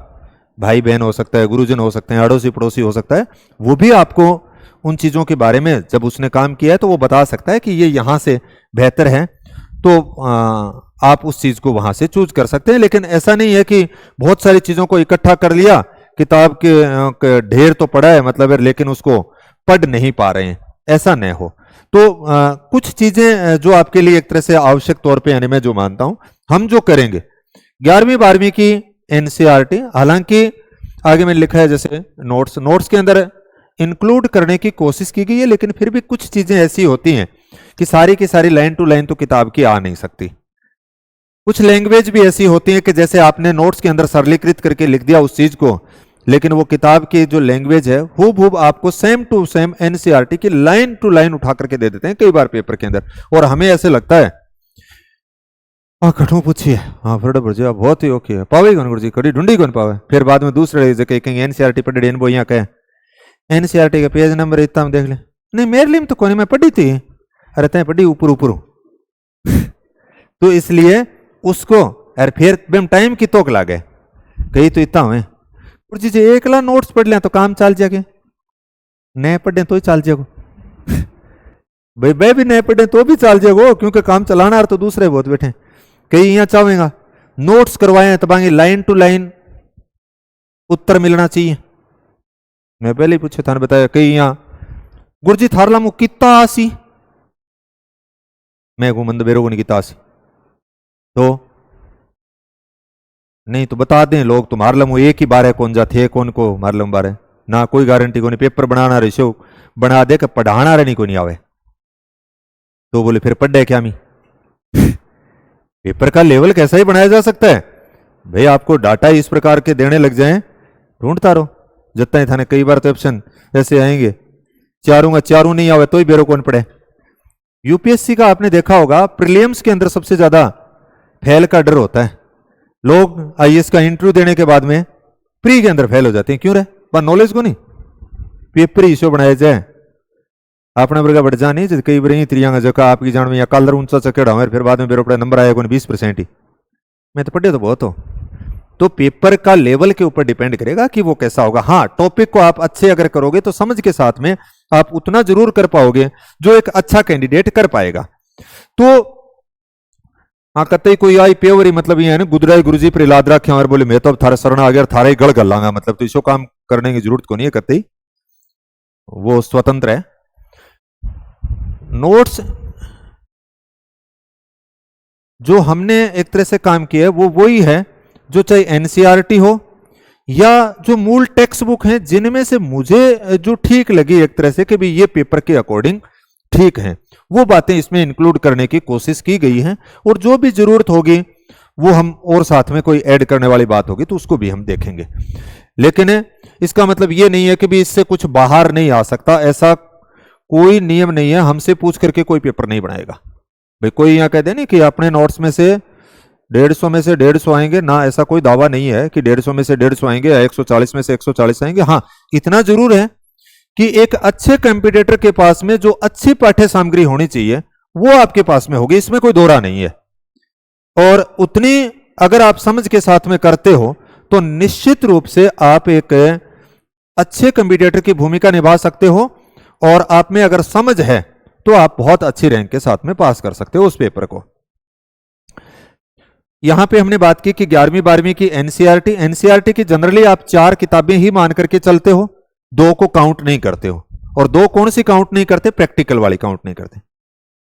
भाई बहन हो सकता है, गुरुजन हो सकते हैं, अड़ोसी पड़ोसी हो सकता है, वो भी आपको उन चीजों के बारे में जब उसने काम किया है तो वो बता सकता है कि ये यहां से बेहतर है, तो आप उस चीज को वहां से चूज कर सकते हैं। लेकिन ऐसा नहीं है कि बहुत सारी चीजों को इकट्ठा कर लिया, किताब के ढेर तो पड़ा है मतलब है, लेकिन उसको पढ़ नहीं पा रहे हैं, ऐसा न हो। तो कुछ चीजें जो आपके लिए एक तरह से आवश्यक तौर पे, यानी मैं जो मानता हूं हम जो करेंगे 11वीं 12वीं की एनसीईआरटी, हालांकि आगे मैंने लिखा है जैसे नोट्स के अंदर इंक्लूड करने की कोशिश की गई है, लेकिन फिर भी कुछ चीजें ऐसी होती हैं कि सारी की सारी लाइन टू लाइन तो किताब की आ नहीं सकती। कुछ लैंग्वेज भी ऐसी होती है कि जैसे आपने नोट्स के अंदर सरलीकृत करके लिख दिया उस चीज को, लेकिन वो किताब की जो लैंग्वेज है हूबहू आपको सेम टू सेम एनसीईआरटी की लाइन टू लाइन उठा करके दे देते हैं कई बार पेपर के अंदर, और हमें ऐसे लगता है कठू पूछिए हाँ फिर बड़े बहुत ही ओके पावे कौन गुरु जी कड़ी ढूंढी कौन पावे, फिर बाद में दूसरे कहेंगे एनसीईआरटी पढ़ी वो यहाँ कहे एनसीईआरटी का पेज नंबर इतना देख ले, नहीं मेरे लिए तो कोई मैं पढ़ी थी, अरे तय पढ़ी ऊपर ऊपर तो इसलिए उसको अरे फिर बेम टाइम की तोक लागे कही तो इतना हुए गुरु जी एक ला नोट्स पढ़ लिया तो काम चल जाएगा, नए पढ़े तो ही चल जाएगा भाई मैं भी नए पढ़े तो भी चल जाएगा, क्योंकि काम चलाना तो दूसरे बहुत बैठे कहीं यहाँ चाहेगा नोट्स करवाए तो बांगे लाइन टू लाइन उत्तर मिलना चाहिए। मैं पहले ही पूछे था बताया कहीं यहाँ गुरुजी थारला मु कितना आसी, मैं घूमंद बेरो को नहीं कितना आसी तो नहीं तो बता दें लोग, तो मारलम एक ही बार है कौन जा थे कौन को मारलम बार है ना, कोई गारंटी को नहीं, पेपर बनाना रही शो बना दे कि पढ़ाना रही को नहीं आवे, तो बोले फिर पढ़े क्या मी पेपर का लेवल कैसा ही बनाया जा सकता है भाई, आपको डाटा इस प्रकार के देने लग जाएं ढूंढता रहो जितना ही थाने, कई बार तो ऑप्शन ऐसे आएंगे चारों नहीं आवे तो ही बेरो कौन पड़े। यूपीएससी का आपने देखा होगा प्रीलिम्स के अंदर सबसे ज्यादा फेल का डर होता है, लोग आईएएस का इंटरव्यू देने के बाद में प्री के अंदर फेल हो जाते हैं, क्यों रहे पर नॉलेज को नहीं, पेपर ही इशू बनाया जाए आपने वर्गा बढ़ जा नहीं कई बार त्रियांगा जगह आपकी जान में या कलर ऊंचा चकेड़ा हो फिर बाद में बेरो पड़ा नंबर आया कौन 20% ही, मैं तो पढ़े तो बहुत हो, तो पेपर का लेवल के ऊपर डिपेंड करेगा कि वो कैसा होगा। हाँ टॉपिक को आप अच्छे अगर करोगे तो समझ के साथ में आप उतना जरूर कर पाओगे जो एक अच्छा कैंडिडेट कर पाएगा। तो हाँ कतई कोई आई पेवरी मतलब ये है ना गुदराई गुरुजी पर इलाद रखे और बोले मैं तो अब थारा शरण आ गया थारा ही गड़ गल लांगा, मतलब तो इसो काम करने की जरूरत को नहीं है, कतई वो स्वतंत्र है। नोट्स जो हमने एक तरह से काम किया है वो वही है जो चाहे एनसीईआरटी हो या जो मूल टेक्स्ट बुक हैं जिनमें से मुझे जो ठीक लगी एक तरह से कि भाई ये पेपर के अकॉर्डिंग ठीक है, वो बातें इसमें इंक्लूड करने की कोशिश की गई है। और जो भी जरूरत होगी वो हम और साथ में कोई ऐड करने वाली बात होगी तो उसको भी हम देखेंगे। लेकिन इसका मतलब ये नहीं है कि भी इससे कुछ बाहर नहीं आ सकता, ऐसा कोई नियम नहीं है। हमसे पूछ करके कोई पेपर नहीं बनाएगा। भाई कोई यहाँ कह दे नहीं कि अपने नोट्स में से 150 में से 150 आएंगे ना, ऐसा कोई दावा नहीं है कि 150 में से 150 आएंगे या 140 में से 140 आएंगे। हाँ, इतना जरूर है कि एक अच्छे कंपटीटर के पास में जो अच्छी पाठ्य सामग्री होनी चाहिए वो आपके पास में होगी, इसमें कोई दोहरा नहीं है। और उतनी अगर आप समझ के साथ में करते हो तो निश्चित रूप से आप एक अच्छे कंपटीटर की भूमिका निभा सकते हो। और आप में अगर समझ है तो आप बहुत अच्छी रैंक के साथ में पास कर सकते हो उस पेपर को। यहां पे हमने बात की कि 11वीं 12वीं की एनसीईआरटी की जनरली आप 4 किताबें ही मान करके चलते हो, 2 को काउंट नहीं करते हो। और 2 कौन सी काउंट नहीं करते? प्रैक्टिकल वाली काउंट नहीं करते,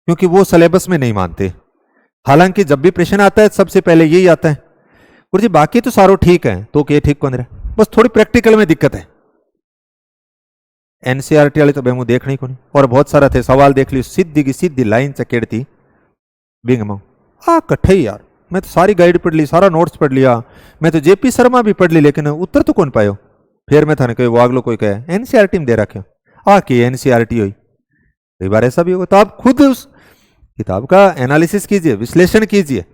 क्योंकि वो सिलेबस में नहीं मानते। हालांकि जब भी प्रश्न आता है सबसे पहले यही आता है, गुरु जी बाकी तो सारो ठीक है, तो क्या ठीक कौन रहा, बस थोड़ी प्रैक्टिकल में दिक्कत है। एनसीईआरटी वाले तो बेमू देखने को नहीं। और बहुत सारा थे सवाल देख ली, सीधी की सीधी लाइन चकेड़ती बिंग माऊ आ कट्ठे यार, मैं तो सारी गाइड पढ़ ली, सारा नोट्स पढ़ लिया, मैं तो जेपी शर्मा भी पढ़ ली, लेकिन उत्तर तो कौन पायो। फिर मैं था कोई वो अगलो कोई कहे एनसीईआरटी में दे रखे आ कि एनसीईआरटी हुई, कई बार ऐसा भी होगा। तो आप खुद उस किताब का एनालिसिस कीजिए, विश्लेषण कीजिए।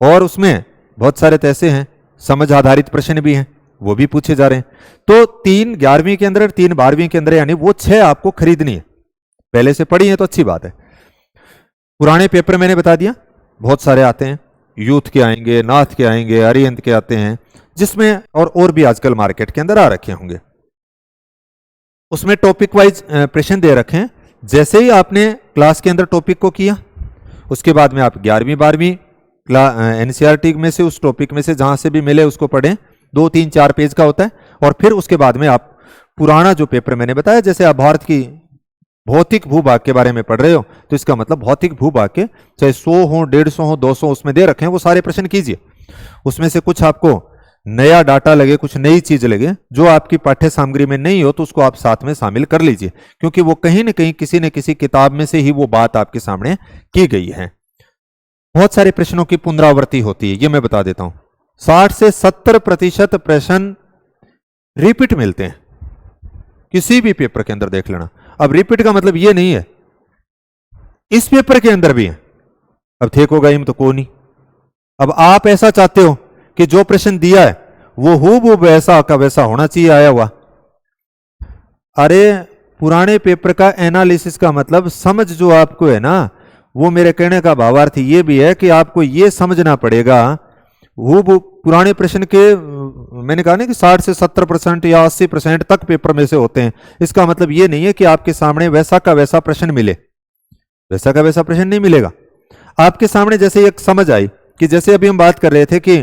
और उसमें बहुत सारे तो ऐसे हैं समझ आधारित प्रश्न भी हैं, वो भी पूछे जा रहे हैं। तो 3 11वीं के अंदर 3 12वीं के अंदर, यानी वो 6 आपको खरीदनी है। पहले से पढ़ी है तो अच्छी बात है। पुराने पेपर मैंने बता दिया बहुत सारे आते हैं, यूथ के आएंगे, नाथ के आएंगे, अरिहंत के आते हैं, जिसमें और भी आजकल मार्केट के अंदर आ रखे होंगे। उसमें टॉपिक वाइज प्रश्न दे रखे हैं। जैसे ही आपने क्लास के अंदर टॉपिक को किया, उसके बाद में आप 11वीं 12वीं एनसीईआरटी में से उस टॉपिक में से जहां से भी मिले उसको पढ़ें। 2 3 4 पेज का होता है। और फिर उसके बाद में आप पुराना जो पेपर मैंने बताया, जैसे आप भारत की भौतिक भूभाग के बारे में पढ़ रहे हो, तो इसका मतलब भौतिक भूभाग के चाहे 100 हो, 150 हो, 200 उसमें दे रखे हैं, वो सारे प्रश्न कीजिए। उसमें से कुछ आपको नया डाटा लगे, कुछ नई चीज लगे जो आपकी पाठ्य सामग्री में नहीं हो, तो उसको आप साथ में शामिल कर लीजिए, क्योंकि वो कहीं ना कहीं किसी न किसी किताब में से ही वो बात आपके सामने की गई है। बहुत सारे प्रश्नों की पुनरावृत्ति होती है, ये मैं बता देता हूं। 60 से 70% प्रश्न रिपीट मिलते हैं किसी भी पेपर के अंदर, देख लेना। अब रिपीट का मतलब ये नहीं है इस पेपर के अंदर भी है, अब ठीक होगा इम तो को नहीं। अब आप ऐसा चाहते हो कि जो प्रश्न दिया है वो हूबहू वैसा का वैसा होना चाहिए आया हुआ। अरे पुराने पेपर का एनालिसिस का मतलब समझ जो आपको है ना, वो मेरे कहने का भावार्थ ये भी है कि आपको ये समझना पड़ेगा। वो पुराने प्रश्न के मैंने कहा ना कि 60 से 70% या 80% तक पेपर में से होते हैं। इसका मतलब ये नहीं है कि आपके सामने वैसा का वैसा प्रश्न मिले, वैसा का वैसा प्रश्न नहीं मिलेगा। आपके सामने जैसे एक समझ आई कि जैसे अभी हम बात कर रहे थे कि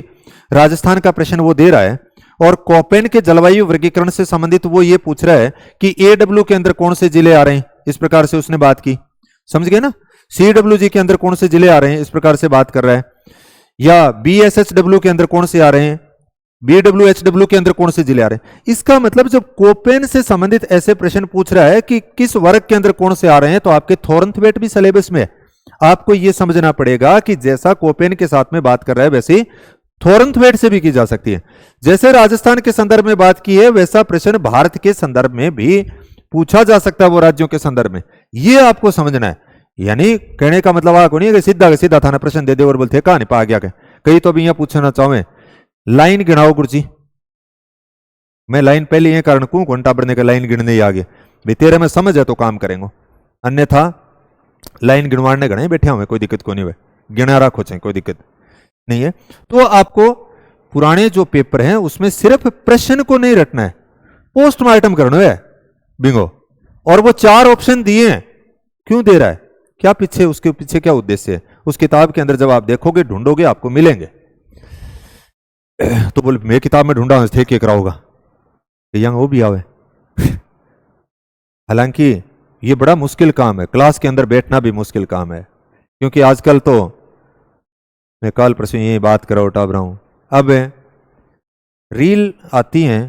राजस्थान का प्रश्न वो दे रहा है और कोपेन के जलवायु वर्गीकरण से संबंधित वो ये पूछ रहा है कि एडब्ल्यू के अंदर कौन से जिले आ रहे हैं, इस प्रकार से उसने बात की, समझ गए ना। सीडब्ल्यूजी के अंदर कौन से जिले आ रहे हैं, इस प्रकार से बात कर रहा है। या बीएसएचडब्ल्यू के अंदर कौन से आ रहे हैं, बीडब्ल्यूएचडब्ल्यू के अंदर कौन से जिले आ रहे हैं। इसका मतलब जब कोपेन से संबंधित ऐसे प्रश्न पूछ रहा है कि किस वर्ग के अंदर कौन से आ रहे हैं, तो आपके थोरनथवेट भी सिलेबस में है। आपको यह समझना पड़ेगा कि जैसा कोपेन के साथ में बात कर रहा है वैसे ही थोरनथवेट से भी की जा सकती है। जैसे राजस्थान के संदर्भ में बात की है, वैसा प्रश्न भारत के संदर्भ में भी पूछा जा सकता है, वो राज्यों के संदर्भ में। यह आपको समझना है। यानी कहने का मतलब आपको नहीं है कि सीधा थाना प्रश्न दे दे और बोलते कहा नहीं पा गया। कई तो अभी यहां पूछना चाहे लाइन गिनाओ गुरुजी, मैं लाइन पहले ये कारण कौन घंटा बढ़ने का लाइन गिनने ही आगे भाई तेरे में समझ है तो काम करेंगे, अन्यथा लाइन गिनवाने गणे बैठे हुए कोई दिक्कत को नहीं हुए, गिना रखो चाहे कोई दिक्कत नहीं है। तो आपको पुराने जो पेपर हैं उसमें सिर्फ प्रश्न को नहीं रटना है, पोस्टमार्टम करना है बिंगो। और वो 4 ऑप्शन दिए हैं, क्यों दे रहा है, क्या पीछे उसके पीछे क्या उद्देश्य है, उस किताब के अंदर जब आप देखोगे ढूंढोगे आपको मिलेंगे। तो बोले मैं किताब में ढूंढा थे क्या कराऊंगा, यंग वो भी आवे। हालांकि ये बड़ा मुश्किल काम है, क्लास के अंदर बैठना भी मुश्किल काम है, क्योंकि आजकल तो मैं कल परसों यही बात करा उठा रहा हूं। अब रील आती हैं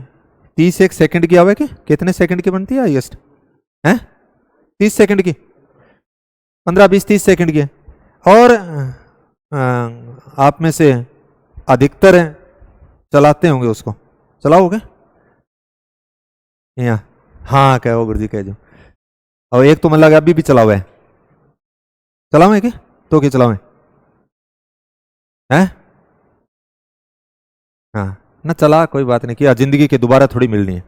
31 सेकंड की आवे, कितने सेकंड की बनती है हाईएस्ट है? 30 सेकंड की, 15-20-30 सेकंड की है। और आप में से अधिकतर हैं चलाते होंगे उसको, चलाओगे या? हाँ कहो गुरु जी कह जो। और एक तो मतलब अभी भी चलाओ है, चलाओ क्या तो क्या चलाओ है? हाँ ना चला कोई बात नहीं किया, जिंदगी के दोबारा थोड़ी मिलनी है,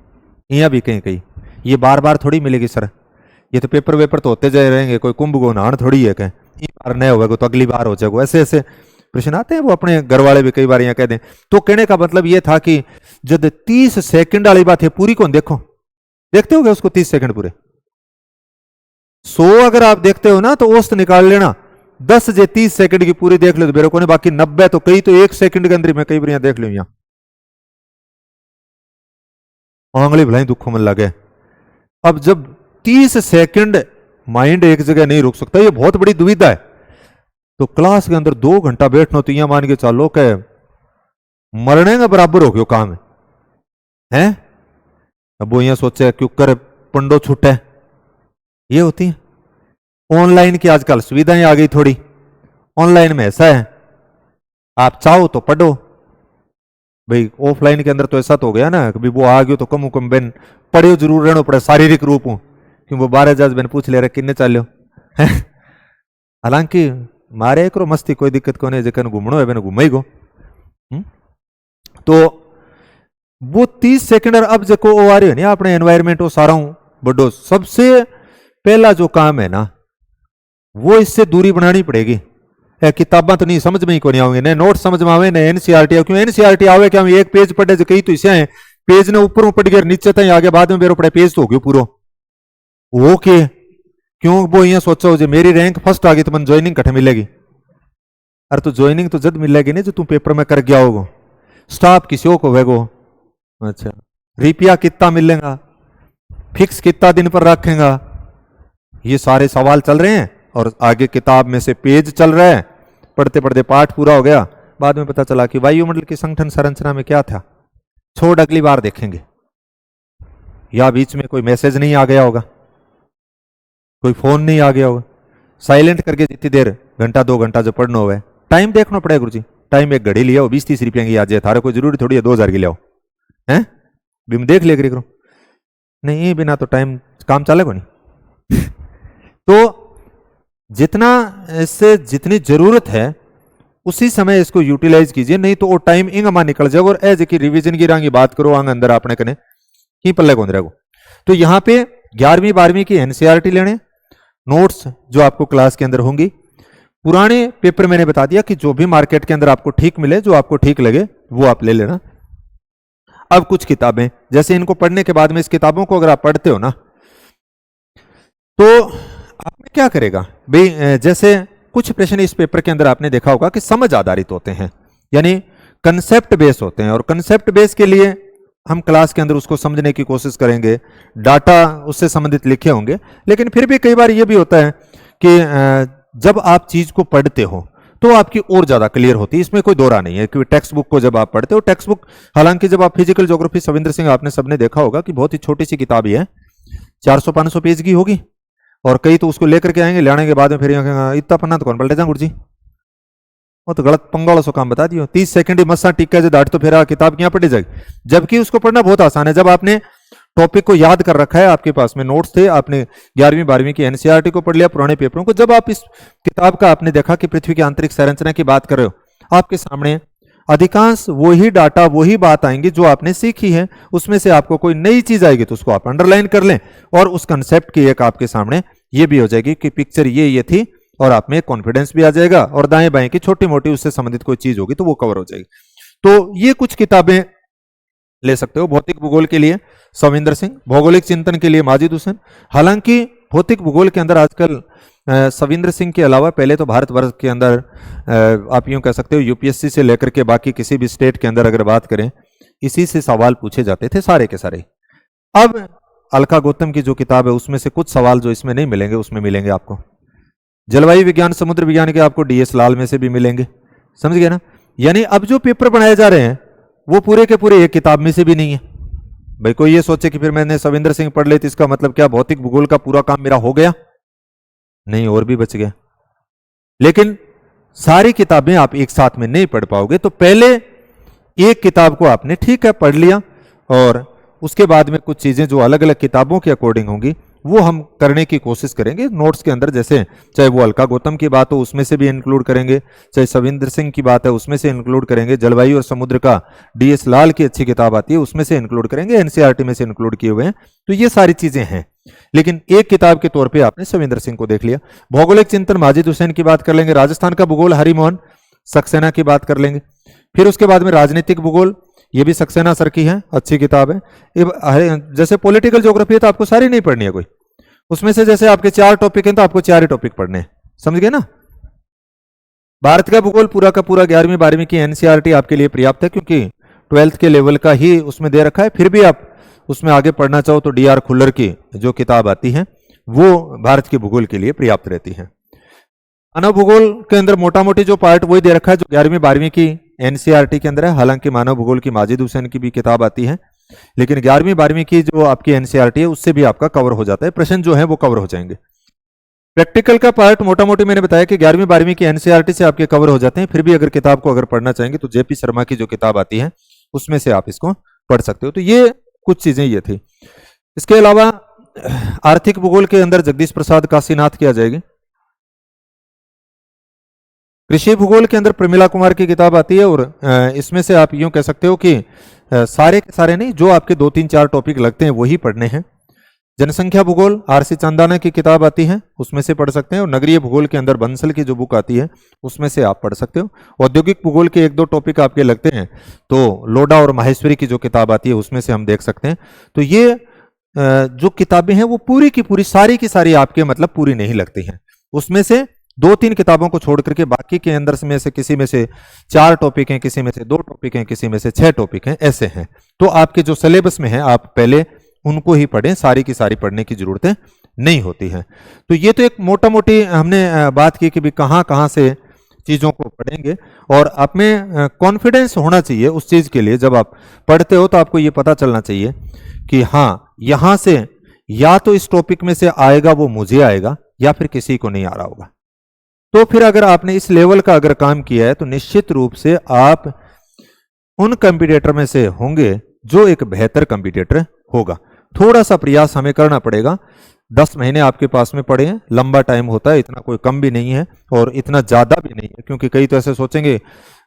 यहाँ भी कहीं कहीं ये बार बार थोड़ी मिलेगी सर। ये तो पेपर वेपर तो होते जाए रहेंगे, कोई कुंभ को नहान थोड़ी है कहीं, ये बार नहीं होगा तो अगली बार हो जाएगा। ऐसे ऐसे प्रश्न आते हैं, वो अपने घर वाले भी कई बार यहाँ कह दें। तो कहने का मतलब ये था कि जब 30 सेकंड वाली बात है पूरी कौन देखो, देखते हो उसको 30 सेकंड पूरे 100 अगर आप देखते हो ना तो औसत निकाल लेना, 10 जे 30 सेकंड की पूरी देख लो तो मेरे को नहीं, बाकी 90 तो कई तो 1 सेकंड के अंदर मैं कई बार यहाँ देख लो, यहाँ आंगली भलाई दुखों में लगे। अब जब 30 सेकंड माइंड एक जगह नहीं रुक सकता, ये बहुत बड़ी दुविधा है। तो क्लास के अंदर 2 घंटा बैठना तो यहाँ मान के चलो के मरने का बराबर हो गया काम है। अब वो यहाँ सोचे क्यों कर पंडो छूटे, ये होती है। ऑनलाइन की आजकल सुविधाएं आ गई थोड़ी, ऑनलाइन में ऐसा है आप चाहो तो पढ़ो भाई, ऑफलाइन के अंदर तो ऐसा तो हो गया ना कि वो आ गयो तो कम कम बेन पढ़ियो जरूर रहना पड़े शारीरिक रूप हूं, क्यों वो 12 जज बेन पूछ ले रहे किन्ने चाल्यो हालांकि मारे करो मस्ती कोई दिक्कत को नहीं, जखन घूमनो है बेन घूमे गो। तो वो 30 सेकंड अब जको ओ आ रही है ना अपने एनवायरमेंट वो सारा हूं बड़ो, सबसे पहला जो काम है ना वो इससे दूरी बनानी पड़ेगी। किताबा तो नहीं समझ में ही को नहीं आवेंगे, न नोट समझ में आवे न एनसीईआरटी, क्यों एनसीईआरटी आवे क्या एक पेज पढ़े जो कई तो इसे है पेज ने ऊपर पढ़ गया नीचे तक आगे बाद में मेरे पड़े पेज तो हो गयो पूरा ओके। क्यों वो यहाँ सोचो जो मेरी रैंक फर्स्ट आ गई तो मन ज्वाइनिंग कठे मिलेगी, अरे तो ज्वाइनिंग तो जद मिलेगी नहीं जो तू पेपर में कर गया होगा, स्टाफ किसी को वेगो अच्छा रुपया कितना मिलेगा, फिक्स कितना दिन पर रखेगा, ये सारे सवाल चल रहे हैं। और आगे किताब में से पेज चल रहा है, पढ़ते पढ़ते पाठ पूरा हो गया, बाद में पता चला कि वायुमंडल की संगठन संरचना में क्या था, छोड़ अगली बार देखेंगे। या बीच में कोई मैसेज नहीं आ गया होगा, कोई फोन नहीं आ गया होगा, साइलेंट करके जितनी देर घंटा 2 घंटा जो पढ़ना हो टाइम देखना पड़ेगा गुरु जी, टाइम एक घड़ी लिया 20-30 रुपये की आ जाए थारे, कोई जरूरी थोड़ी है 2000 की लियाओ है भी देख लिया करो, नहीं बिना तो टाइम काम चलेगा नहीं तो जितना इससे जितनी जरूरत है उसी समय इसको यूटिलाइज कीजिए, नहीं तो वो टाइम इंग मा निकल जाएगा। और एज की रिवीजन की रंगी बात करो आंग अंदर आपने कने की पल्ले कौन रहेगा। तो यहाँ पे 11वीं 12वीं की एनसीईआरटी लेने नोट्स जो आपको क्लास के अंदर होंगी, पुराने पेपर मैंने बता दिया कि जो भी मार्केट के अंदर आपको ठीक मिले, जो आपको ठीक लगे वो आप ले लेना। अब कुछ किताबें जैसे इनको पढ़ने के बाद में इस किताबों को अगर आप पढ़ते हो ना तो आपने क्या करेगा भाई, जैसे कुछ प्रश्न इस पेपर के अंदर आपने देखा होगा कि समझ आधारित होते हैं, यानी कंसेप्ट बेस होते हैं, और कंसेप्ट बेस के लिए हम क्लास के अंदर उसको समझने की कोशिश करेंगे, डाटा उससे संबंधित लिखे होंगे। लेकिन फिर भी कई बार यह भी होता है कि जब आप चीज को पढ़ते हो तो आपकी और ज्यादा क्लियर होती है, इसमें कोई दौरा नहीं है। क्योंकि टेक्स्ट बुक को जब आप पढ़ते हो, टेक्स्ट बुक हालांकि जब आप फिजिकल ज्योग्राफी सविंद्र सिंह आपने सबने देखा होगा कि बहुत ही छोटी सी किताब है, 400-500 पेज की होगी, और कई तो उसको लेकर के आएंगे, लाने के बाद में फिर इतना पन्ना तो कौन पलटे जा गुरु जी, वो तो गलत पंगाल सो काम बता दियो, 30 सेकंड ही मस्सा टिक्का जो डांट तो फिर किताब क्या पढ़ी जाएगी। जबकि उसको पढ़ना बहुत आसान है, जब आपने टॉपिक को याद कर रखा है, आपके पास में नोट्स थे, आपने 11वीं 12वीं की एनसीईआरटी को पढ़ लिया, पुराने पेपरों को, जब आप इस किताब का आपने देखा कि पृथ्वी की आंतरिक संरचना की बात कर रहे हो, आपके सामने अधिकांश वही डाटा वही बात आएंगी जो आपने सीखी है, उसमें से आपको कोई नई चीज आएगी तो उसको आप अंडरलाइन कर लें, और उस कंसेप्ट की एक आपके सामने ये भी हो जाएगी कि पिक्चर ये थी, और आप में कॉन्फिडेंस भी आ जाएगा, और दाएं बाएं की छोटी मोटी उससे संबंधित कोई चीज होगी तो वो कवर हो जाएगी। तो ये कुछ किताबें ले सकते हो। भौतिक भूगोल के लिए सविंदर सिंह, भौगोलिक चिंतन के लिए माजिद हुसैन। हालांकि भौतिक भूगोल के अंदर आजकल सविंदर सिंह के अलावा पहले तो भारतवर्ष के अंदर आप यूं कह सकते हो यूपीएससी से लेकर के बाकी किसी भी स्टेट के अंदर अगर बात करें, इसी से सवाल पूछे जाते थे सारे के सारे। अब अलका गौतम की जो किताब है उसमें से कुछ सवाल जो इसमें नहीं मिलेंगे उसमें मिलेंगे आपको। जलवायु विज्ञान समुद्र विज्ञान के आपको डीएस लाल में से भी मिलेंगे, समझ गए ना। यानी अब जो पेपर बनाए जा रहे हैं वो पूरे के पूरे एक किताब में से भी नहीं है। भाई कोई ये सोचे कि फिर मैंने सविंदर सिंह पढ़ ले तो इसका मतलब क्या भौतिक भूगोल का पूरा काम मेरा हो गया? नहीं, और भी बच गया। लेकिन सारी किताबें आप एक साथ में नहीं पढ़ पाओगे, तो पहले एक किताब को आपने ठीक है पढ़ लिया, और उसके बाद में कुछ चीजें जो अलग अलग किताबों के अकॉर्डिंग होंगी वो हम करने की कोशिश करेंगे नोट्स के अंदर। जैसे चाहे वो अलका गौतम की बात हो उसमें से भी इंक्लूड करेंगे, चाहे सविंदर सिंह की बात है उसमें से इंक्लूड करेंगे, जलवायु और समुद्र का डीएस लाल की अच्छी किताब आती है उसमें से इंक्लूड करेंगे, एनसीईआरटी में से इंक्लूड किए हुए हैं। तो ये सारी चीजें हैं, लेकिन एक किताब के तौर पे आपने सविंदर सिंह को देख लिया। भौगोलिक चिंतन माजिद हुसैन की बात कर लेंगे, राजस्थान का भूगोल हरिमोहन सक्सेना की बात कर लेंगे। फिर उसके बाद में राजनीतिक भूगोल, ये भी सक्सेना सर की है, अच्छी किताब है। जैसे पॉलिटिकल ज्योग्राफी है तो आपको सारी नहीं पढ़नी है कोई, उसमें से जैसे आपके 4 टॉपिक हैं तो आपको 4 ही टॉपिक पढ़ने हैं, समझ गए ना। भारत का भूगोल पूरा का पूरा 11वीं 12वीं की एनसीईआरटी आपके लिए पर्याप्त है, क्योंकि 12th के लेवल का ही उसमें दे रखा है। फिर भी आप उसमें आगे पढ़ना चाहो तो डीआर खुल्लर की जो किताब आती है वो भारत के भूगोल के लिए पर्याप्त रहती है। मानव भूगोल के अंदर मोटा मोटी जो पार्ट वही दे रखा है जो 11वीं 12वीं की एनसीईआरटी के अंदर है। हालांकि मानव भूगोल की माजिद हुसैन की भी किताब आती है, लेकिन 11वीं 12वीं की जो आपकी एनसीईआरटी है उससे भी आपका कवर हो जाता है, प्रश्न जो है वो कवर हो जाएंगे। प्रैक्टिकल का पार्ट मोटा मोटी मैंने बताया कि 11वीं 12वीं की एनसीईआरटी से आपके कवर हो जाते हैं। फिर भी अगर किताब को अगर पढ़ना चाहेंगे तो जेपी शर्मा की जो किताब आती है उसमें से आप इसको पढ़ सकते हो। तो ये कुछ चीजें ये थी। इसके अलावा आर्थिक भूगोल के अंदर जगदीश प्रसाद काशीनाथ की आ जाएगी। कृषि भूगोल के अंदर प्रमिला कुमार की किताब आती है, और इसमें से आप यूं कह सकते हो कि सारे के सारे नहीं, जो आपके 2-3-4 टॉपिक लगते हैं वही पढ़ने हैं। जनसंख्या भूगोल आरसी चांदाना की किताब आती है उसमें से पढ़ सकते हैं, और नगरीय भूगोल के अंदर बंसल की जो बुक आती है उसमें से आप पढ़ सकते हो। औद्योगिक भूगोल के 1-2 टॉपिक आपके लगते हैं तो लोडा और माहेश्वरी की जो किताब आती है उसमें से हम देख सकते हैं। तो ये जो किताबें हैं वो पूरी की पूरी सारी की सारी आपके मतलब पूरी नहीं लगती हैं, उसमें से 2-3 किताबों को छोड़ करके बाकी के अंदर में से किसी में से 4 टॉपिक हैं, किसी में से 2 टॉपिक हैं, किसी में से 6 टॉपिक हैं, ऐसे हैं। तो आपके जो सिलेबस में है आप पहले उनको ही पढ़ें, सारी की सारी पढ़ने की जरूरतें नहीं होती हैं। तो ये तो एक मोटा मोटी हमने बात की कि भी कहाँ कहाँ से चीज़ों को पढ़ेंगे, और आप में कॉन्फिडेंस होना चाहिए उस चीज़ के लिए। जब आप पढ़ते हो तो आपको ये पता चलना चाहिए कि हाँ यहाँ से या तो इस टॉपिक में से आएगा वो मुझे आएगा या फिर किसी को नहीं आ रहा होगा। तो फिर अगर आपने इस लेवल का अगर काम किया है तो निश्चित रूप से आप उन कंपटीटर में से होंगे जो एक बेहतर कंपटीटर होगा। थोड़ा सा प्रयास हमें करना पड़ेगा। 10 महीने आपके पास में पड़े हैं, लंबा टाइम होता है, इतना कोई कम भी नहीं है और इतना ज्यादा भी नहीं है, क्योंकि कई तो ऐसे सोचेंगे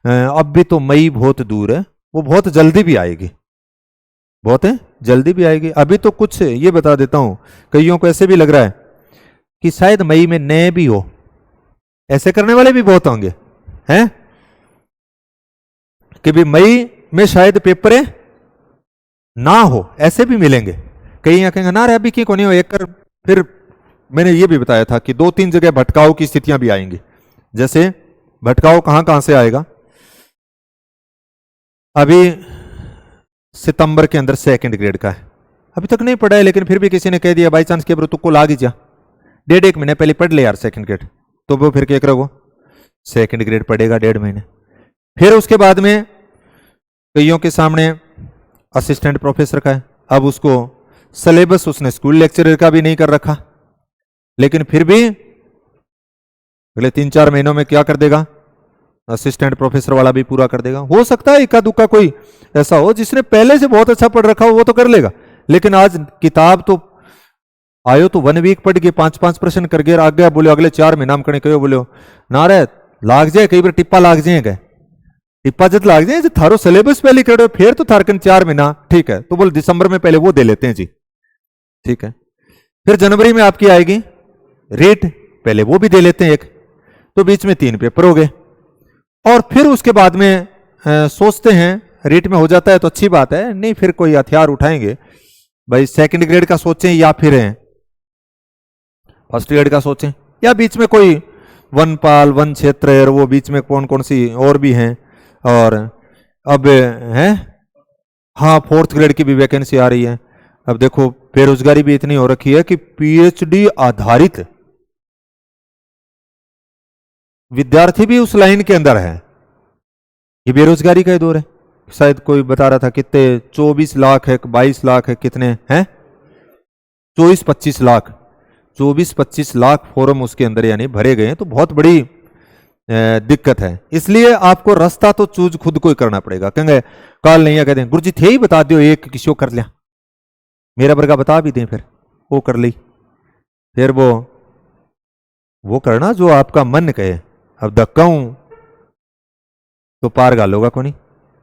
अब भी तो मई बहुत दूर है, वो बहुत जल्दी भी आएगी, बहुत है जल्दी भी आएगी। अभी तो कुछ ये बता देता हूं, कईयों को ऐसे भी लग रहा है कि शायद मई में नए भी हो, ऐसे करने वाले भी बहुत होंगे हैं कि भी मई में शायद पेपर है ना हो, ऐसे भी मिलेंगे। कई कहेंगे ना रे अभी की को नहीं हो एक कर। फिर मैंने ये भी बताया था कि 2-3 जगह भटकाव की स्थितियां भी आएंगी। जैसे भटकाव कहां कहां से आएगा, अभी सितंबर के अंदर 2nd ग्रेड का है, अभी तक नहीं पढ़ा है, लेकिन फिर भी किसी ने कह दिया बाई चांस के तुक्को लाग ही जा, 1.5 महीने पहले पढ़ ले यार 2nd ग्रेड, तो वो फिर क्या करोगे 2nd ग्रेड पढ़ेगा 1.5 महीने। फिर उसके बाद में कईयों के सामने असिस्टेंट प्रोफेसर का है, अब उसको सिलेबस उसने स्कूल लेक्चरर का भी नहीं कर रखा, लेकिन फिर भी अगले 3-4 महीनों में क्या कर देगा, असिस्टेंट प्रोफेसर वाला भी पूरा कर देगा। हो सकता है इक्का दुक्का कोई ऐसा हो जिसने पहले से बहुत अच्छा पढ़ रखा हो, वो तो कर लेगा, लेकिन आज किताब तो आयो तो 1 वीक पढ़ के 5-5 प्रश्न कर गए, आ गया बोले अगले 4 महीना में कहो बोले ना रे लाग जाए, कई बार टिप्पा लाग जाएगा, टिप्पा जब लाग जाए जो थारो सिलेबस पहले कर फिर तो थारकन 4 महीना ठीक है, तो बोल दिसंबर में पहले वो दे लेते हैं जी, ठीक है। फिर जनवरी में आपकी आएगी रेट, पहले वो भी दे लेते हैं एक, तो बीच में 3 पेपर हो गए। और फिर उसके बाद में सोचते हैं रेट में हो जाता है तो अच्छी बात है, नहीं फिर कोई हथियार उठाएंगे भाई 2nd ग्रेड का सोचें या फिर 1st ग्रेड का सोचें, या बीच में कोई वनपाल वन क्षेत्र और वो बीच में कौन कौन सी और भी हैं, और अब है हाँ 4th ग्रेड की भी वैकेंसी आ रही है। अब देखो बेरोजगारी भी इतनी हो रखी है कि पीएचडी आधारित विद्यार्थी भी उस लाइन के अंदर है, ये बेरोजगारी का ही दौर है। शायद कोई बता रहा था कितने 24 लाख है 22 लाख है, कितने हैं 24-25 लाख, 24-25 लाख फॉर्म उसके अंदर यानी भरे गए हैं। तो बहुत बड़ी दिक्कत है। इसलिए आपको रास्ता तो चूज खुद को ही करना पड़ेगा। कहेंगे कॉल नहीं है, कहते हैं गुरु जी थे ही बता दो, एक किसी को कर लिया, मेरा वर्गा बता भी दें, फिर वो कर ली, फिर वो करना जो आपका मन कहे। अब धक्का हूं तो पार गालोगा को नहीं।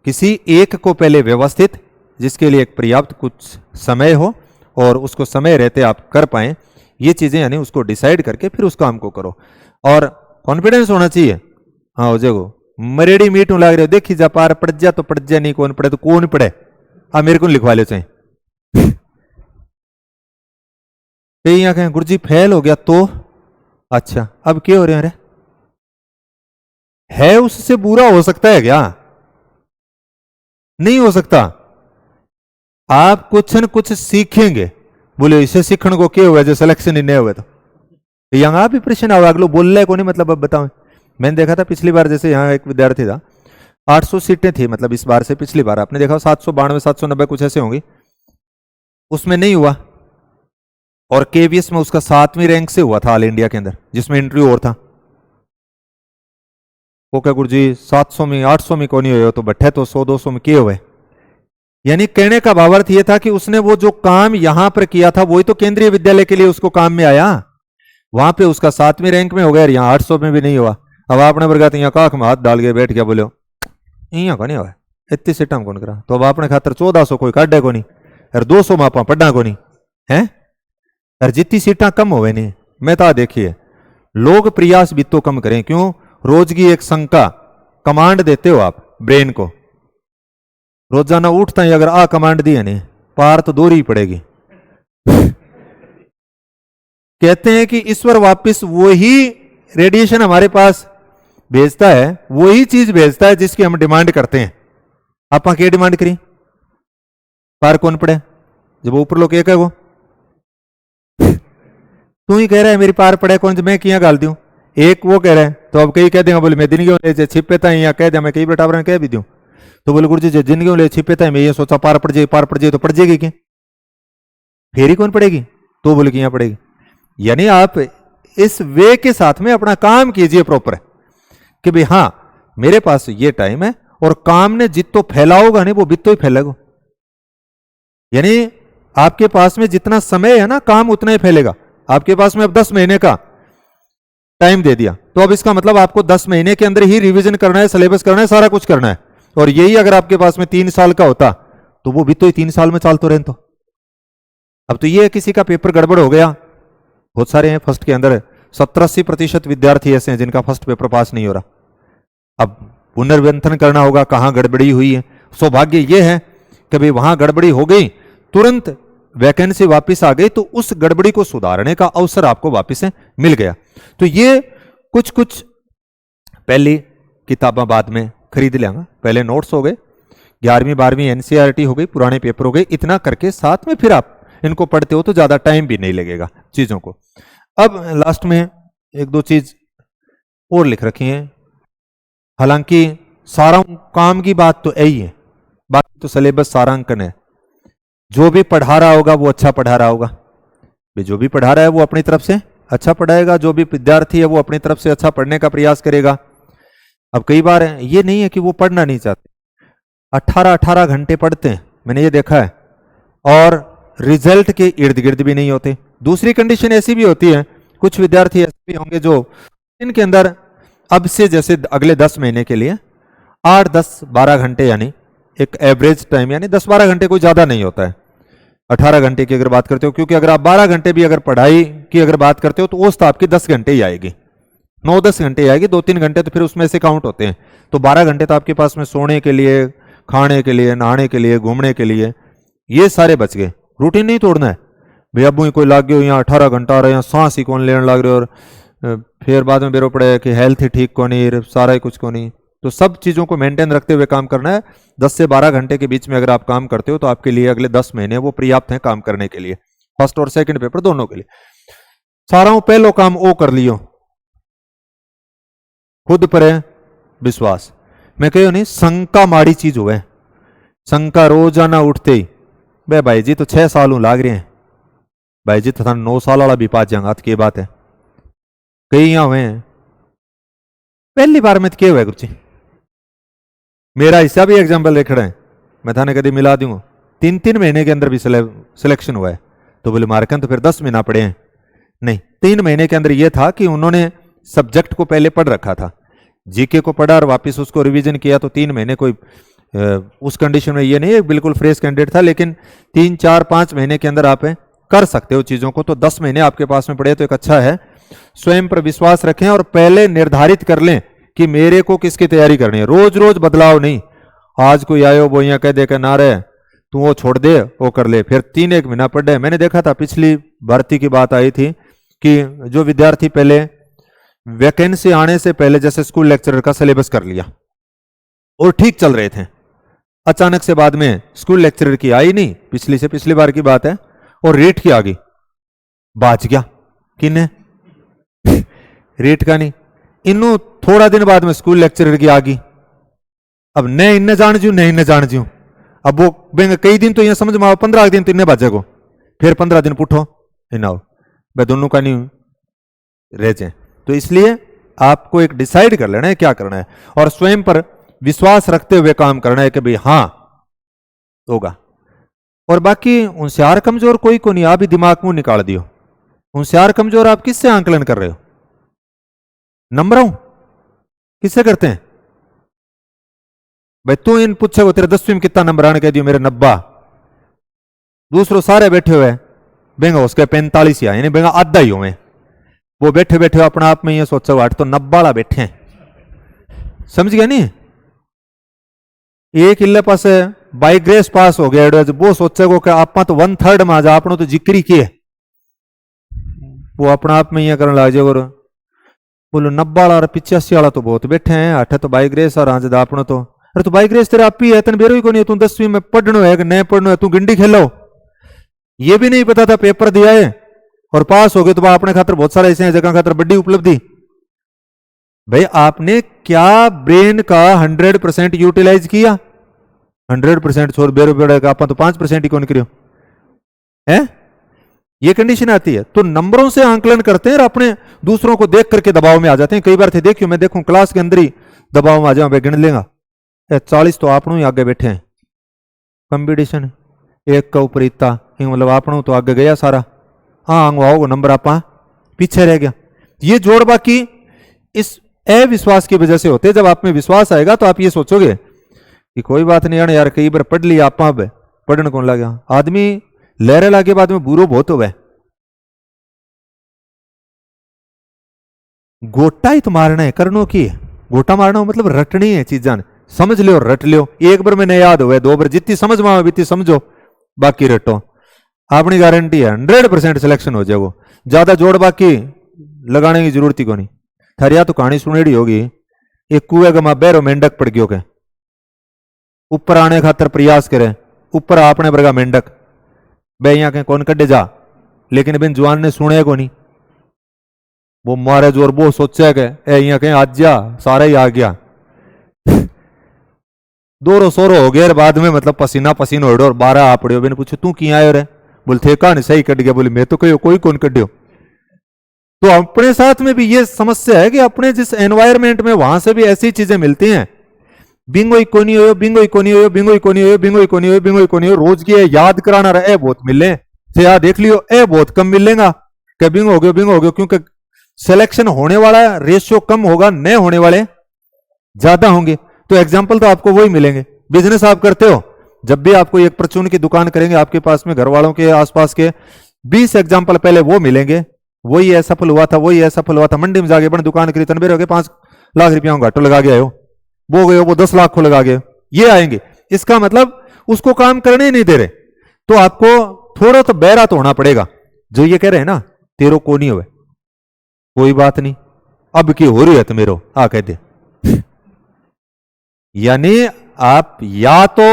किसी एक को पहले व्यवस्थित, जिसके लिए एक पर्याप्त कुछ समय हो और उसको समय रहते आप कर पाए, ये चीजें यानी उसको डिसाइड करके फिर उस काम को करो। और कॉन्फिडेंस होना चाहिए। हाँ हो जाएगो मरेडी मीट लाग रहे हो, देखी जा पार पड़ जा तो पड़ जा, नहीं कौन पड़े तो कौन पड़े, अब मेरे को लिखवा लो चाहे। यहाँ कहें गुरु जी फेल हो गया तो अच्छा अब क्या हो रहे हैं, है उससे बुरा हो सकता है क्या? नहीं हो सकता। आप कुछ न कुछ सीखेंगे। बोले इसे सीखने को क्या हुआ जो सिलेक्शन ही नहीं हुआ, तो यहां आप भी प्रश्न आओ अगलो बोल रहे को नहीं, मतलब अब बताओ। मैंने देखा था पिछली बार, जैसे यहाँ एक विद्यार्थी था, 800 सीटें थी, मतलब इस बार से पिछली बार आपने देखा 792 790 कुछ ऐसे होंगी, उसमें नहीं हुआ। और केवीएस में उसका 7वीं रैंक से हुआ था ऑल इंडिया के अंदर, जिसमें इंटरव्यू और था। वो क्या गुरु जी 700 में 800 में कौन हुए, तो बैठे तो 100-200 में किए हुए। यानी कहने का भावार्थ यह था कि उसने वो जो काम यहां पर किया था वही तो केंद्रीय विद्यालय के लिए उसको काम में आया। वहां पे उसका 7वीं रैंक में हो गया, यहाँ 800 में भी नहीं हुआ। अब आपने वर्गा यहाँ काख में हाथ डाल के बैठ गया, बोलो यहाँ का नहीं हुआ, इतनी सीटा कौन करा, तो अब आपने खातर 1400 कोई काटे को नहीं, और 200 में आप पढ़ना को नहीं है, और जितनी सीटा कम होवे नहीं। मैं तो देखिए लोग प्रयास भी तो कम करें, क्यों? रोज की एक शंका कमांड देते हो आप ब्रेन को, रोजाना उठता ही अगर आ कमांड दी है नहीं, पार तो दोहरी ही पड़ेगी। कहते हैं कि ईश्वर वापस वही रेडिएशन हमारे पास भेजता है, वही चीज भेजता है जिसकी हम डिमांड करते हैं। आप क्या डिमांड करी, पार कौन पड़े, जब ऊपर लोग एक है वो तू ही कह रहा है मेरी पार पड़े कौन, मैं किया गाल दूं, एक वो कह रहा है, तो अब कई कह देंगे बोले मैं दिन क्यों ले छिपे था, या कह दिया मैं कई बेटा कह भी दूं, तो बोले गुरु जी जिन क्यों ले छिपे था, मैं ये सोचा पार पड़ जाए तो पड़ जाएगी क्या, फिर ही कौन पड़ेगी, तो बोले कि यहां पड़ेगी। यानी आप इस वे के साथ में अपना काम कीजिए प्रॉपर, कि भाई हाँ मेरे पास ये टाइम है, और काम ने जितो फैला होगा नहीं वो बितो ही फैलेगा। यानी आपके पास में जितना समय है ना, काम उतना ही फैलेगा। आपके पास में अब 10 महीने का टाइम दे दिया, तो अब इसका मतलब आपको 10 महीने के अंदर ही रिवीजन करना है, सिलेबस करना है, सारा कुछ करना है। और यही अगर आपके पास में 3 साल का होता तो वो भी तो ही 3 साल में चालते रहे। तो अब तो ये किसी का पेपर गड़बड़ हो गया, बहुत सारे हैं फर्स्ट के अंदर 70-80% विद्यार्थी ऐसे हैं जिनका फर्स्ट पेपर पास नहीं हो रहा। अब पुनर्व्यंथन करना होगा कहां गड़बड़ी हुई है। सौभाग्य यह है कि भाई वहां गड़बड़ी हो गई, तुरंत वैकेंसी वापस आ गई, तो उस गड़बड़ी को सुधारने का अवसर आपको वापस से मिल गया। तो ये कुछ कुछ पहली किताबें बाद में खरीद लेंगे, पहले नोट्स हो गए, 11वीं 12वीं एनसीईआरटी हो गई, पुराने पेपर हो गए, इतना करके साथ में फिर आप इनको पढ़ते हो तो ज्यादा टाइम भी नहीं लगेगा चीजों को। अब लास्ट में 1-2 चीज और लिख रखी हैं, हालांकि सारा काम की बात तो यही है, बाकी तो सिलेबस सारांकन है। जो भी पढ़ा रहा होगा वो अच्छा पढ़ा रहा होगा, जो भी पढ़ा रहा है वो अपनी तरफ से अच्छा पढ़ाएगा, जो भी विद्यार्थी है वो अपनी तरफ से अच्छा पढ़ने का प्रयास करेगा। अब कई बार ये नहीं है कि वो पढ़ना नहीं चाहते, 18-18 घंटे पढ़ते हैं, मैंने ये देखा है, और रिजल्ट के इर्द गिर्द भी नहीं होते। दूसरी कंडीशन ऐसी भी होती है, कुछ विद्यार्थी ऐसे भी होंगे जो इनके अंदर अब से जैसे अगले 10 महीने के लिए 8-10-12 घंटे, यानी एक एवरेज टाइम, यानी 10-12 घंटे कोई ज्यादा नहीं होता है 18 घंटे की अगर बात करते हो, क्योंकि अगर आप 12 घंटे भी अगर पढ़ाई की अगर बात करते हो तो औसत आपकी 10 घंटे ही आएगी, 9-10 घंटे ही आएगी, 2-3 घंटे तो फिर उसमें से काउंट होते हैं। तो 12 घंटे तो आपके पास में सोने के लिए, खाने के लिए, नहाने के लिए, घूमने के लिए, ये सारे बच गए। रूटीन नहीं तोड़ना है भाई, अब कोई लाग गए यहाँ 18 घंटा रहे, यहाँ सांस ही कौन लेने लग रहे, और फिर बाद में बेरो पड़े कि हेल्थ ही ठीक को नहीं, सारा ही कुछ को नहीं। तो सब चीजों को मेंटेन रखते हुए काम करना है। 10 से 12 घंटे के बीच में अगर आप काम करते हो तो आपके लिए अगले 10 महीने वो पर्याप्त हैं काम करने के लिए, फर्स्ट और सेकंड पेपर दोनों के लिए। सारा पहलो काम वो कर लियो, खुद पर है विश्वास। मैं कहो नहीं शंका माड़ी चीज हुए, शंका रोजाना उठते ही, बे भाई जी तो 6 साल लाग रहे हैं, भाई जी तो 9 साल वाला भी पाच जाऊंगा, तो बात है। कई यहां हुए हैं पहली बार में, तो क्या हुआ गुरु जी, मेरा हिस्सा भी एग्जाम्पल देख रहे हैं, मैं थाने कभी मिला दूंगा, 3-3 महीने के अंदर भी सिलेक्शन हुआ है। तो बोले मार्कन तो फिर 10 महीना पड़े हैं। नहीं, 3 महीने के अंदर यह था कि उन्होंने सब्जेक्ट को पहले पढ़ रखा था, जीके को पढ़ा और वापस उसको रिवीजन किया, तो 3 महीने कोई उस कंडीशन में ये नहीं है, बिल्कुल फ्रेश कैंडिडेट था, लेकिन 3-4-5 महीने के अंदर आप कर सकते हो चीजों को। तो 10 महीने आपके पास में पड़े तो एक अच्छा है। स्वयं पर विश्वास रखें और पहले निर्धारित कर लें कि मेरे को किसकी तैयारी करनी है। रोज रोज बदलाव नहीं, आज कोई आयो वो यहाँ कह दे के ना रहे तू वो छोड़ दे वो कर ले, फिर 3-1 महीना पढ़ रहे। मैंने देखा था पिछली भर्ती की बात आई थी कि जो विद्यार्थी पहले वैकेंसी आने से पहले जैसे स्कूल लेक्चरर का सिलेबस कर लिया और ठीक चल रहे थे, अचानक से बाद में स्कूल लेक्चरर की आई नहीं, पिछली से पिछली बार की बात है, और रेट की आ गई, बाज गया किन्ने रेट का नहीं, इन्हों थोड़ा दिन बाद में स्कूल लेक्चरर की आ गई। अब न इन्हें जान जू न इन्हें जान जू, अब वो बेंगे कई दिन तो ये समझ में आओ, 15 दिन तो इन्हें बाजेगो, फिर 15 दिन पुठो इन्हें आओ, भाई दोनों का नहीं रह जाए। तो इसलिए आपको एक डिसाइड कर लेना है क्या करना है, और स्वयं पर विश्वास रखते हुए काम करना है कि भाई हां होगा। और बाकी होशियार कमजोर कोई को नहीं, आप ही दिमाग मुंह निकाल दियो। होशियार कमजोर आप किससे आंकलन कर रहे हो? नंबरों किससे करते हैं? भाई तू इन पूछे वो तेरे 10वीं में कितना नंबर आने, कह दियो मेरे 90, दूसरों सारे बैठे हुए बेंगा उसके 45 ही आए, बेंगा आधा ही हुए, वो बैठे बैठे अपना आप में ये सोचा हुआ तो 90 वाला बैठे हैं, समझ गया नहीं? एक इले पास बाई ग्रेस पास हो गया, वो सोचेगो कि आप तो 1/3 में आ जा, आपने तो जिक्री किए, वो अपना आप में ये करने लग जाएगा। बोलो 90 वाला और 85 वाला तो बहुत बैठे हैं, अठे तो बाई ग्रेस और आज आपने तो, अरे तो बाई ग्रेस तेरे आप ही है, तेन बेरो ही को नहीं, तू 10वीं में पढ़नो है कि नहीं पढ़नो है, तू गिंडी खेलो, ये भी नहीं पता था, पेपर दिया है और पास हो गए, तो अपने खातर बहुत सारे ऐसे हैं जगह खातर बड़ी उपलब्धि। भाई आपने क्या ब्रेन का 100% यूटिलाइज किया? 100% छोड़ बेरो बेड़ा का, आप तो 5% ही कौन करियो है, ये कंडीशन आती है। तो नंबरों से आंकलन करते हैं और अपने दूसरों को देख करके दबाव में आ जाते हैं। कई बार थे देखियो, मैं देखूं क्लास के अंदर ही दबाव में आ जाऊं, गिन लेगा 40 तो आपनों ही आगे बैठे हैं, कंपटीशन एक का ऊपर इतना, मतलब आपनों तो आगे गया सारा, हाँ आओ नंबर आप पीछे रह गया। ये जोड़ बाकी इस अविश्वास की वजह से होते। जब आप में विश्वास आएगा तो आप ये सोचोगे कि कोई बात नहीं यार, कई बार पढ़ लिया आप पढ़ने कौन लगा, आदमी लहरे लागे बाद में बुरो बहुत हो गए। गोटा ही तो मारना है, करनो की गोटा मारना हो मतलब रटनी है चीजा, समझ लियो रट लियो, एक बार में नहीं याद हो 2 बार, जितनी समझ में बीती समझो, बाकी रटो, अपनी गारंटी है 100% सिलेक्शन हो जाएगा। ज्यादा जोड़ बाकी लगाने की जरूरत ही को नहीं। थरिया तो कहानी सुनेड़ी होगी, एक कुएं का मां बैरो मेंढक पड़ गयो के ऊपर आने खातर प्रयास करे, ऊपर आपने बरगा मेंढक बे यहाँ कहीं कौन कड्डे जा, लेकिन बिन जुआन ने सुने को नहीं, वो मारे जोर वो सोचे के यहाँ कहीं आज जा, सारा ही आ गया दोरो सोरो हो गया बाद में, मतलब पसीना पसीना हो और 12 आ पड़ियो। मैंने पूछो तू की आयो रे, बोले थे कहा नहीं सही कट गया, बोले मैं तो कहो कोई कौन कड्यो। तो अपने साथ में भी ये समस्या है कि अपने जिस एनवायरमेंट में वहां से भी ऐसी चीजें मिलती हैं, बिंगो कोनी हो, बिंगो कोनी हो, बिंगो कोनी हो, बिंगो कोनी हो, बिंगो कोनी हो, रोज की याद कराना रहे बहुत मिले से याद देख लियो ए बहुत कम मिलेगा कि बिंगो हो गयो, क्योंकि सिलेक्शन होने वाला रेशियो कम होगा, नए होने वाले ज्यादा होंगे। तो एग्जाम्पल तो आपको वही मिलेंगे। बिजनेस आप करते हो, जब भी आपको एक परचून की दुकान करेंगे, आपके पास में घर वालों के आसपास के 20 एग्जाम्पल पहले वो मिलेंगे, वही असफल हुआ था, वही असफल हुआ था, मंडी में जाके बड़ी दुकान करी तनबेर हो गए 5 लाख रुपया घाटो लगा गया हो, वो गए वो 10 लाख को लगा गए, ये आएंगे। इसका मतलब उसको काम करने ही नहीं दे रहे, तो आपको थोड़ा तो बहरा तो होना पड़ेगा। जो ये कह रहे हैं ना तेरो को नहीं हुए, कोई बात नहीं अब की हो रही है तो मेरो आ कह दे यानी आप या तो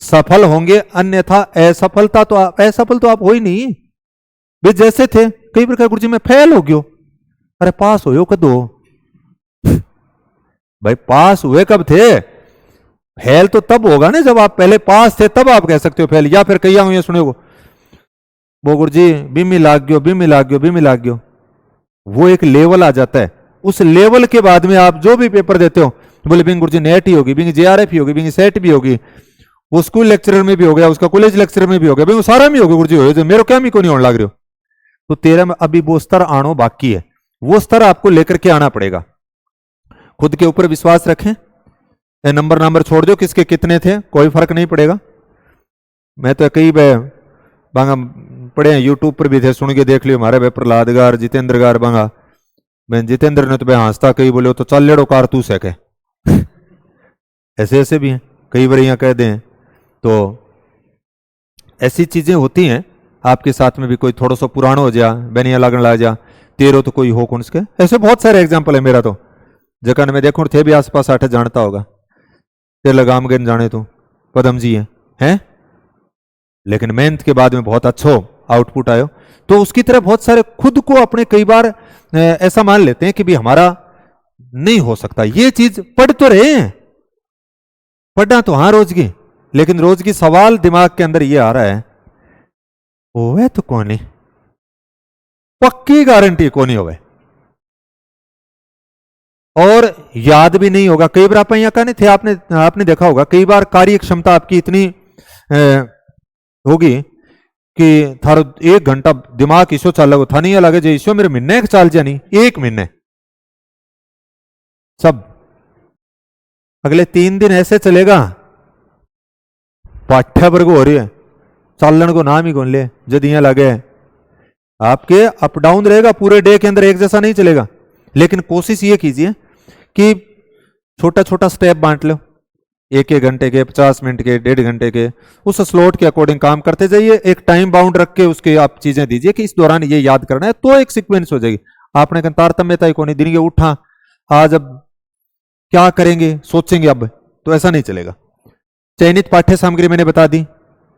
सफल होंगे, अन्यथा असफलता तो असफल तो आप हो ही नहीं। वे जैसे थे कई प्रकार गुरु जी में फेल हो गयो, अरे पास हो कदो भाई, पास हुए कब थे, फेल तो तब होगा ना जब आप पहले पास थे, तब आप कह सकते हो फेल। या फिर कहीं हुए सुने वो गुरुजी बिमी लाग गयो, बिमी लाग गयो, बिमी लाग गयो। वो एक लेवल आ जाता है। उस लेवल के बाद में आप जो भी पेपर देते हो, बोले बिंग गुरुजी नेट ही होगी, बिंग जेआरएफ ही होगी, बिंग सेट भी होगी, वो स्कूल लेक्चरर में भी हो गया, उसका कॉलेज लेक्चरर में भी हो गया, भाई वो सारा में होगा गुरुजी हो, मेरे क्या को नहीं होने लग रहे हो। तो तेरा में अभी वो स्तर आनो बाकी है, वो स्तर आपको लेकर के आना पड़ेगा। खुद के ऊपर विश्वास रखें, नंबर छोड़ दो किसके कितने थे, कोई फर्क नहीं पड़ेगा। मैं तो कई बांगा पढ़े यूट्यूब पर भी थे, सुन के देख लियो हमारे भाई प्रहलाद गार, जितेंद्र गार बांगा। मैं जितेंद्र ने तो भाई हंसता कई बोले तो चल लेड़ो कारतूस है के ऐसे ऐसे भी हैं, कई बार यहाँ कह दें। तो ऐसी चीजें होती हैं आपके साथ में भी, कोई थोड़ा सा पुराना हो जा, बेनिया लगन ला जा, तेरो तो कोई हो कौन के, ऐसे बहुत सारे एग्जाम्पल है। मेरा तो जगह में देखो थे भी आसपास आठ जानता होगा, ते लगाम गन जाने तो पदम जी हैं, लेकिन मेहनत के बाद में बहुत अच्छो आउटपुट आयो। तो उसकी तरह बहुत सारे खुद को अपने कई बार ऐसा मान लेते हैं कि भी हमारा नहीं हो सकता ये चीज। पढ़ तो रहे हैं, पढ़ना तो हाँ रोज की, लेकिन रोज की सवाल दिमाग के अंदर ये आ रहा है, ओवे तो कौन, पक्की गारंटी कौन होवे, और याद भी नहीं होगा। कई बार आप यहाँ का नहीं थे, आपने देखा होगा कई बार कार्य क्षमता आपकी इतनी होगी कि थारो 1 घंटा दिमाग इसो चाल लगो, था नहीं लगे जो इसो मेरे महीने चाल जानी, 1 महीने सब अगले 3 दिन ऐसे चलेगा। पाठ्य वर्ग हो रही है, चालन को नाम ही कौन ले, जब यहाँ लगे आपके अप डाउन रहेगा पूरे डे के अंदर, एक जैसा नहीं चलेगा। लेकिन कोशिश ये कीजिए कि छोटा छोटा स्टेप बांट लो, 1-1 घंटे के, 50 मिनट के, 1.5 घंटे के, उस स्लॉट के अकॉर्डिंग काम करते जाइए। एक टाइम बाउंड रख के उसके आप चीजें दीजिए कि इस दौरान ये याद करना है, तो एक सीक्वेंस हो जाएगी। आपने कहा तारतम्यता ही कौन, दिन के उठा आज अब क्या करेंगे सोचेंगे अब, तो ऐसा नहीं चलेगा। चयनित पाठ्य सामग्री मैंने बता दी,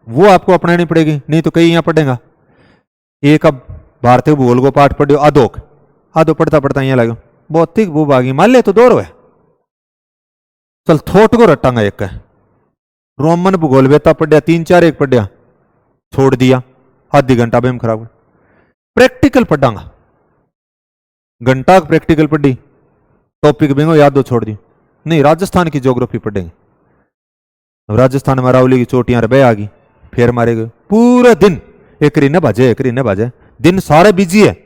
वो आपको अपनानी पड़ेगी, नहीं तो कहीं यहां पढ़ेगा। एक अब भारतीय भूगोल को पाठ पढ़ो, आधो पढ़ता पढ़ता यहाँ लगे भौतिक भूभागी मान ले तो 2 है, चल थोट को रटांगा एक है। रोमन भूगोल बेता पढ़िया 3-4 एक पढ़िया छोड़ दिया, आधी घंटा बेम खराब। प्रैक्टिकल पढ़ांगा, घंटा प्रैक्टिकल पढ़ी, टॉपिक बेंगो याद दो छोड़ दी। नहीं, राजस्थान की ज्योग्राफी पढ़ेंगे, राजस्थान में अरावली की चोटियां बह आ गई, फिर मारे गए पूरे दिन, एक न भाजे, दिन सारे बिजी है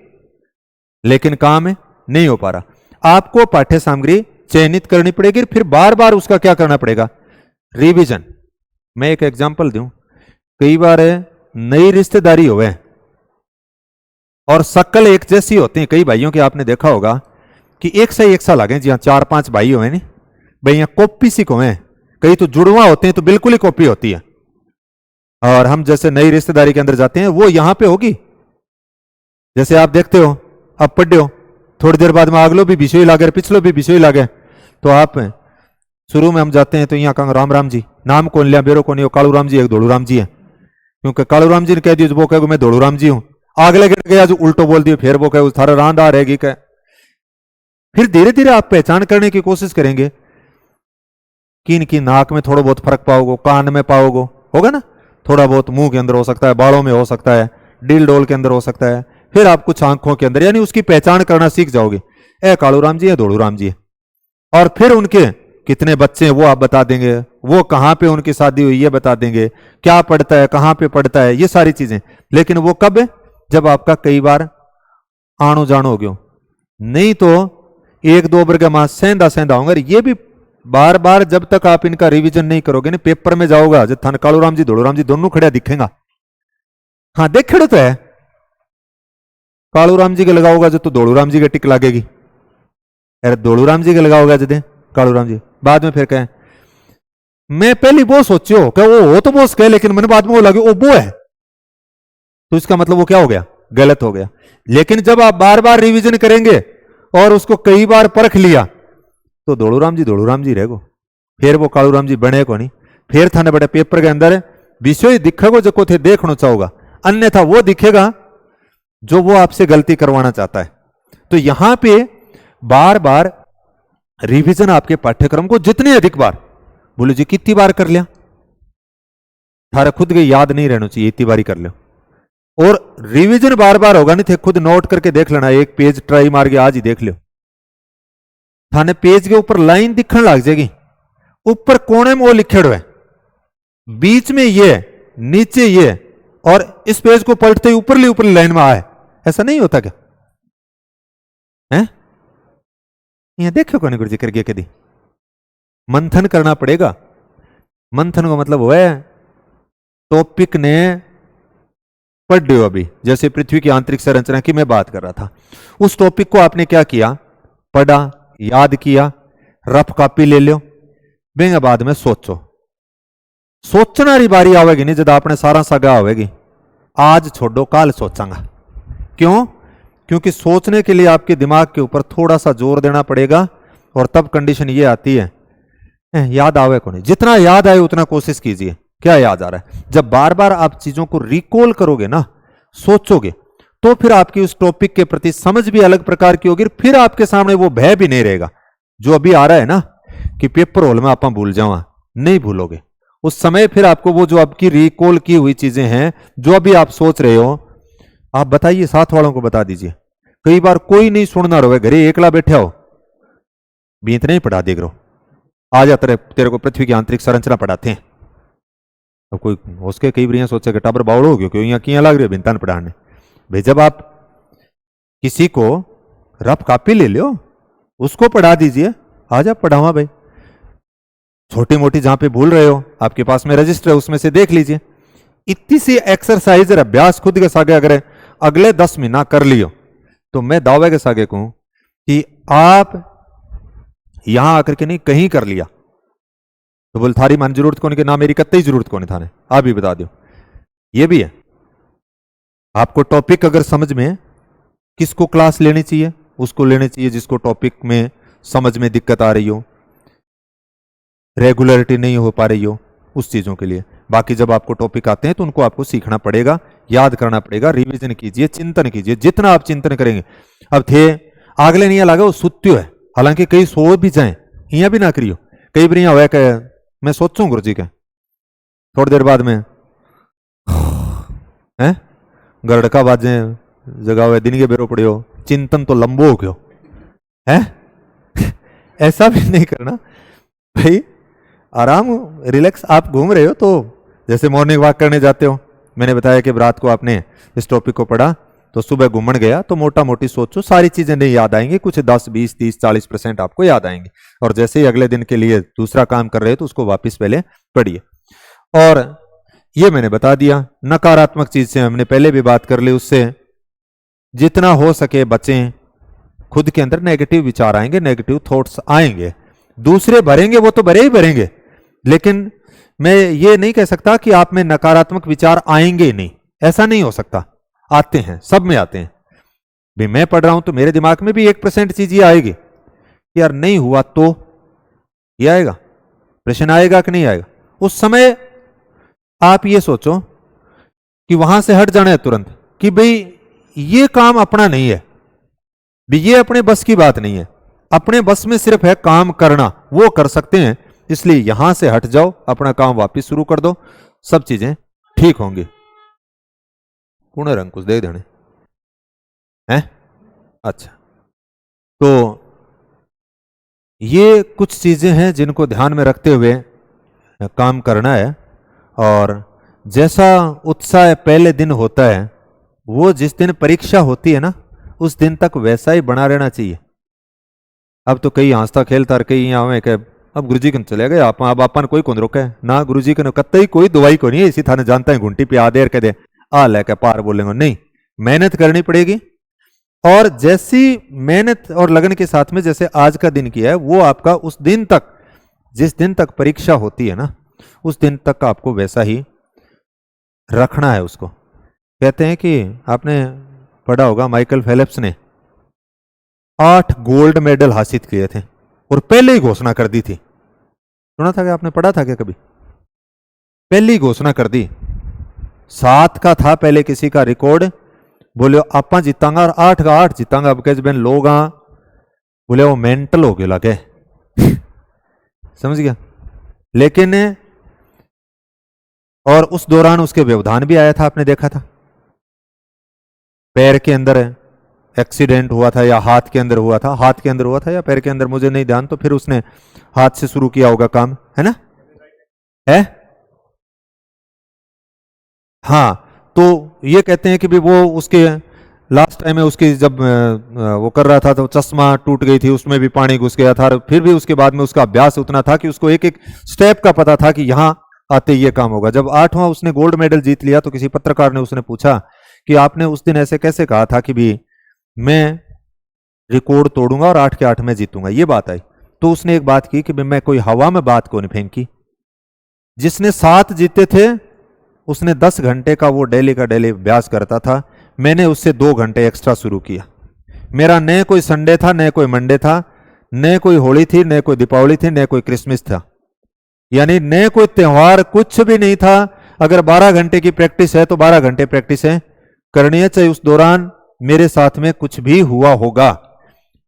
लेकिन काम है नहीं हो पा रहा। आपको पाठ्य सामग्री चयनित करनी पड़ेगी, फिर बार बार उसका क्या करना पड़ेगा, रिवीजन। मैं एक एग्जांपल दूं, कई बार नई रिश्तेदारी होवे और शक्ल एक जैसी होती है, कई भाइयों के आपने देखा होगा कि एक से एक साल आगे, जी हाँ 4-5 भाई हुए नहीं भाई, यहाँ कॉपी सी को है, कई तो जुड़वा होते हैं तो बिल्कुल ही कॉपी होती है। और हम जैसे नई रिश्तेदारी के अंदर जाते हैं, वो यहां पे होगी, जैसे आप देखते हो अब पढ़े हो, थोड़ी देर बाद में अगलो भी विषय लागे, पिछलो भी विषय लागे। तो आप शुरू में हम जाते हैं तो यहाँ कहा राम राम जी, नाम कौन लिया, बेरो कौन, कालू राम जी एक धोड़ू राम जी है, क्योंकि कालू राम जी ने कह दिया, वो कहे मैं धोड़ू राम जी हूं, आगले गिर गया जो उल्टो बोल दिया, फिर वो कहे थारा रांदा रहेगी कह। फिर धीरे धीरे आप पहचान करने की कोशिश करेंगे कि इनकी नाक में थोड़ा बहुत फर्क पाओगे, कान में पाओगे, होगा ना, थोड़ा बहुत मुंह के अंदर हो सकता है, बालों में हो सकता है, डील डोल के अंदर हो सकता है, फिर आप कुछ आंखों के अंदर, यानी उसकी पहचान करना सीख जाओगे, ए कालू राम जी है, धोड़ू राम जी है। और फिर उनके कितने बच्चे हैं वो आप बता देंगे, वो कहां पे उनकी शादी हुई ये बता देंगे, क्या पढ़ता है, कहां पे पढ़ता है, ये सारी चीजें। लेकिन वो कब है, जब आपका कई बार आनो जानो हो गयो, नहीं तो 1-2 वर्ग मास सेंधा होंगे। ये भी बार बार जब तक आप इनका रिवीजन नहीं करोगे ना, पेपर में जाओगा जब थान कालू राम जी धोड़ू राम जी दोनों खड़े दिखेगा, हाँ देख तो है, कालू राम जी के लगाओगा जो तो धोड़ू राम जी के टिक लागेगी, अरे धोड़ू राम जी के लगाओगा जदे कालू राम जी, बाद में फिर कहें मैं पहली वो सोचो क्या वो हो तो बोस कहे, लेकिन मैंने बाद में वो लगे वो है, तो इसका मतलब वो क्या हो गया, गलत हो गया। लेकिन जब आप बार बार रिवीजन करेंगे और उसको कई बार परख लिया, तो धोड़ू राम जी रहेगो, फिर वो कालू राम जी बने को नहीं। फिर थाने बड़े पेपर के अंदर विषय दिखेगो जो को थे देखना चाहोगा, अन्यथा वो दिखेगा जो वो आपसे गलती करवाना चाहता है। तो यहां पे बार बार रिवीजन आपके पाठ्यक्रम को जितने अधिक बार बोले जी कितनी बार कर लिया? थारा खुद के याद नहीं रहना चाहिए, इतनी बार ही कर लो। और रिवीजन बार बार होगा नहीं थे, खुद नोट करके देख लेना, एक पेज ट्राई मार के आज ही देख लो, थाने पेज के ऊपर लाइन दिखने लग जाएगी, ऊपर कोने में वो लिखे हुए, बीच में ये, नीचे ये, और इस पेज को पलटते ही ऊपरली लाइन में आए। ऐसा नहीं होता क्या? है यहां देखो कौन गुरु जी करके कभी मंथन करना पड़ेगा। मंथन का मतलब वो है टॉपिक ने पढ़ रहे हो अभी, जैसे पृथ्वी की आंतरिक संरचना की मैं बात कर रहा था, उस टॉपिक को आपने क्या किया, पढ़ा, याद किया, रफ कॉपी ले लो, बेंगा बाद में सोचो। सोचना री बारी आवेगी नहीं जब आपने सारा सगा होगी, आज छोड़ो काल सोचांगा। क्यों? क्योंकि सोचने के लिए आपके दिमाग के ऊपर थोड़ा सा जोर देना पड़ेगा, और तब कंडीशन ये आती है याद आवे को नहीं। जितना याद आए उतना कोशिश कीजिए, क्या याद आ रहा है। जब बार बार आप चीजों को रिकॉल करोगे ना, सोचोगे, तो फिर आपकी उस टॉपिक के प्रति समझ भी अलग प्रकार की होगी, फिर आपके सामने वो भय भी नहीं रहेगा जो अभी आ रहा है ना कि पेपर हॉल में आप भूल जाओ, नहीं भूलोगे उस समय। फिर आपको वो जो आपकी रिकॉल की हुई चीजें हैं, जो अभी आप सोच रहे हो, आप बताइए, साथ वालों को बता दीजिए। कई बार कोई नहीं सुनना रहे, घरे एकला बैठे हो, बीत नहीं पढ़ा देख रहो, आ जाते तेरे को पृथ्वी की आंतरिक संरचना पढ़ाते हैं। अब कोई उसके कई बार सोचे कि टाबर बावड़ो हो गयो, क्यों यहाँ किया लग रही है बिंतान पढ़ाने। भाई जब आप किसी को रफ कॉपी ले लो, उसको पढ़ा दीजिए, आ जा पढ़ावा भाई। छोटी मोटी जहां पे भूल रहे हो, आपके पास में रजिस्टर है, उसमें से देख लीजिए। इतनी सी एक्सरसाइज और अभ्यास खुद के सागे अगर अगले 10 महीना कर लियो, तो मैं दावे के सागे कहूं कि आप यहां आकर के नहीं कहीं कर लिया तो बोल थारी मान जरूरत कौन के ना, मेरी कत्ते ही जरूरत कौन थाने, आप भी बता दो। ये भी है, आपको टॉपिक अगर समझ में, किसको क्लास लेनी चाहिए, उसको लेनी चाहिए जिसको टॉपिक में समझ में दिक्कत आ रही हो, रेगुलरिटी नहीं हो पा रही हो, उस चीजों के लिए। बाकी जब आपको टॉपिक आते हैं तो उनको आपको सीखना पड़ेगा, याद करना पड़ेगा, रिवीजन कीजिए, चिंतन कीजिए। जितना आप चिंतन करेंगे, अब थे आगले नहीं लगा वो सुत्यो है, हालांकि कई सो भी जाए, यहाँ भी ना करियो। कई बार यहाँ हो मैं सोचू गुरु जी के, थोड़ी देर बाद में है गरड़का बाजे जगावे, दिन के बेरो पड़ियो, चिंतन तो लंबो हो गयो है। ऐसा भी नहीं करना भाई, आराम रिलैक्स। आप घूम रहे हो तो जैसे मॉर्निंग वॉक करने जाते हो, मैंने बताया कि रात को आपने इस टॉपिक को पढ़ा तो सुबह घूमन गया तो मोटा मोटी सोचो, सारी चीजें नहीं याद आएंगी, कुछ 10 20 30 40% आपको याद आएंगे। और जैसे ही अगले दिन के लिए दूसरा काम कर रहे हो तो उसको वापस पहले पढ़िए। और ये मैंने बता दिया, नकारात्मक चीज से हमने पहले भी बात कर ली, उससे जितना हो सके बचें। खुद के अंदर नेगेटिव विचार आएंगे, नेगेटिव थॉट्स आएंगे, दूसरे भरेंगे, वो तो भरे ही भरेंगे, लेकिन मैं ये नहीं कह सकता कि आप में नकारात्मक विचार आएंगे ही नहीं, ऐसा नहीं हो सकता। आते हैं, सब में आते हैं भी। मैं पढ़ रहा हूं तो मेरे दिमाग में भी 1% चीज ये आएगी, यार नहीं हुआ तो ये आएगा, प्रश्न आएगा कि नहीं आएगा। उस समय आप ये सोचो कि वहां से हट जाना है तुरंत, कि भाई ये काम अपना नहीं है, भी ये अपने बस की बात नहीं है, अपने बस में सिर्फ है काम करना, वो कर सकते हैं, इसलिए यहां से हट जाओ, अपना काम वापस शुरू कर दो, सब चीजें ठीक होंगी। कौन रंग कुछ दे देने हैं? अच्छा, तो ये कुछ चीजें हैं जिनको ध्यान में रखते हुए काम करना है। और जैसा उत्साह पहले दिन होता है, वो जिस दिन परीक्षा होती है ना, उस दिन तक वैसा ही बना रहना चाहिए। अब तो कई हंसता खेलता, कई यहाँ में अब गुरुजी कन चले गए, आप अब अपन कोई कौन रोके ना, गुरुजी कन कत्ते ही कोई दवाई को नहीं है, इसी थाने जानता है घुंटी पे आदेर के दे आ लेके पार बोलेंगे, नहीं, मेहनत करनी पड़ेगी। और जैसी मेहनत और लगन के साथ में जैसे आज का दिन किया है, वो आपका उस दिन तक, जिस दिन तक परीक्षा होती है ना, उस दिन तक आपको वैसा ही रखना है उसको। कहते हैं कि आपने पढ़ा होगा, माइकल फेलिप्स ने 8 गोल्ड मेडल हासिल किए थे और पहले ही घोषणा कर दी थी। सुना था क्या, आपने पढ़ा था क्या कभी? पहले ही घोषणा कर दी, 7 का था पहले किसी का रिकॉर्ड, बोले आपा जीतांगा और 8 का 8 जीतांगा। अब कह बेन लोग बोले वो मेंटल हो गए लगे समझ गया। लेकिन और उस दौरान उसके व्यवधान भी आया था, आपने देखा था, पैर के अंदर एक्सीडेंट हुआ था या हाथ के अंदर हुआ था, हाथ के अंदर हुआ था या पैर के अंदर, मुझे नहीं ध्यान, तो फिर उसने हाथ से शुरू किया होगा काम, है ना, है। हाँ, तो ये कहते हैं कि भी वो उसके लास्ट टाइम में उसकी जब वो कर रहा था तो चश्मा टूट गई थी, उसमें भी पानी घुस गया था, फिर भी उसके बाद में उसका अभ्यास उतना था कि उसको एक एक स्टेप का पता था कि यहां आते ये काम होगा। जब 8वां उसने गोल्ड मेडल जीत लिया तो किसी पत्रकार ने उसने पूछा कि आपने उस दिन ऐसे कैसे कहा था कि भी मैं रिकॉर्ड तोड़ूंगा और 8 के 8 में जीतूंगा, ये बात आई। तो उसने एक बात की कि मैं कोई हवा में बात को नहीं फेंकी। जिसने 7 जीते थे उसने 10 घंटे का वो डेली का डेली अभ्यास करता था, मैंने उससे 2 घंटे एक्स्ट्रा शुरू किया। मेरा न कोई संडे था, न कोई मंडे था, न कोई होली थी, न कोई दीपावली थी, न कोई क्रिसमस था, यानी न कोई त्योहार, कुछ भी नहीं था। अगर 12 घंटे की प्रैक्टिस है तो 12 घंटे प्रैक्टिस है करनी है, चाहे उस दौरान मेरे साथ में कुछ भी हुआ होगा,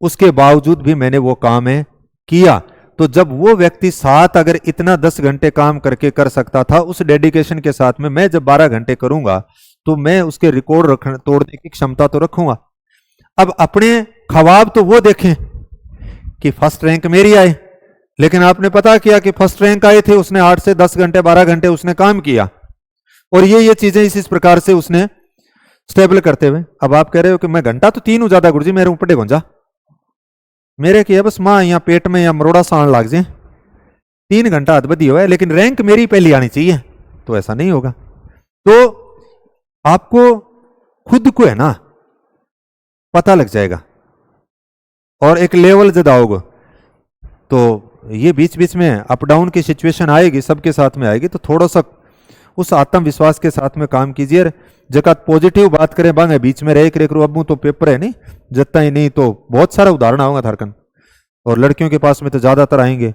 उसके बावजूद भी मैंने वो काम है किया। तो जब वो व्यक्ति 7 अगर इतना 10 घंटे काम करके कर सकता था उस डेडिकेशन के साथ में, मैं जब 12 घंटे करूंगा तो मैं उसके रिकॉर्ड तोड़ने की क्षमता तो रखूंगा। अब अपने ख्वाब तो वो देखें कि फर्स्ट रैंक मेरी आए, लेकिन आपने पता किया कि फर्स्ट रैंक आई थी, उसने 8 से 10 घंटे 12 घंटे उसने काम किया, और ये चीजें इस प्रकार से उसने स्टेबल करते हुए। अब आप कह रहे हो कि मैं घंटा तो 3 हूं ज्यादा गुरुजी, मेरे ऊपर गुंजा मेरे की है बस मां यहाँ पेट में या मरोड़ा सान लाग जाए, 3 घंटा हद बदी हुआ है, लेकिन रैंक मेरी पहली आनी चाहिए, तो ऐसा नहीं होगा। तो आपको खुद को है ना पता लग जाएगा, और एक लेवल जब आओगे तो ये बीच बीच में अप डाउन की सिचुएशन आएगी, सबके साथ में आएगी, तो थोड़ा सा उस आत्मविश्वास के साथ में काम कीजिए। जगह पॉजिटिव बात करें बांगे बीच में रह कर अब तो पेपर है नहीं जत्ता ही नहीं, तो बहुत सारा उदाहरण आऊंगा थारकन, और लड़कियों के पास में तो ज्यादातर आएंगे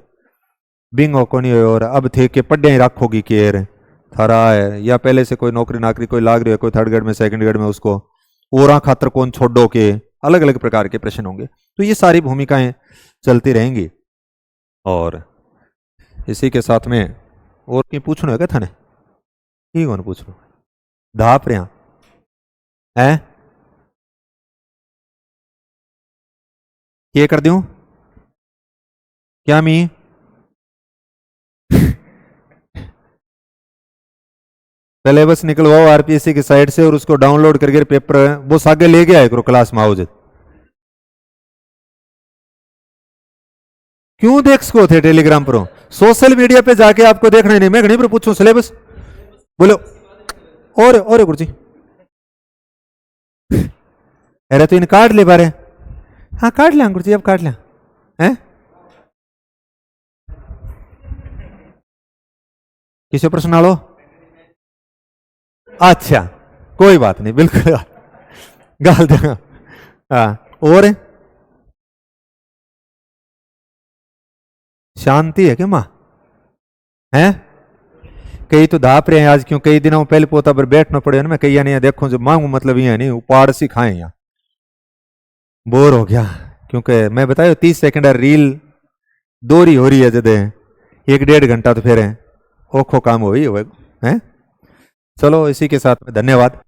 बिंग को नहीं, और अब थे कि पढ़िया ही रखोगी केयर थारा है, या पहले से कोई नौकरी नाकरी कोई लाग रही है, कोई थर्ड ग्रेड में सेकंड ग्रेड में, उसको ओरा खातर कौन छोड़ो के, अलग अलग प्रकार के प्रश्न होंगे। तो ये सारी भूमिकाएं चलती रहेंगी। और इसी के साथ में और कहीं पूछना है क्या थाने? ठीक हो, पूछ लो धाप रहा है ये कर दूं क्या मी पहले बस निकलवाओ आरपीएससी की साइट से और उसको डाउनलोड करके पेपर वो सागे ले गया करो क्लास में आओ। क्यों देख सको थे टेलीग्राम पर, सोशल मीडिया पे जाके आपको देखना ही नहीं, मैं घड़ी पर पूछूं सिलेबस बोलो और गुरुजी अरे तो इन काट ले बारे, हाँ काट लिया गुरुजी, अब काट लिया हैं, किसी प्रश्न आलो? अच्छा कोई बात नहीं, बिल्कुल गाल देगा। हाँ और शांति है क्या माँ है? कई तो धाप रहे हैं आज, क्यों कई दिनों पहले पोता पर बैठना पड़े ना, मैं कई नहीं देखो जो मांगू मतलब ये नहीं उपाड़ सी खाए यहाँ, बोर हो गया, क्योंकि मैं बताया 30 सेकंड रील दोरी हो रही है जदे 1-1.5 घंटा तो फिर है ओखो काम हो ही है। चलो इसी के साथ में धन्यवाद।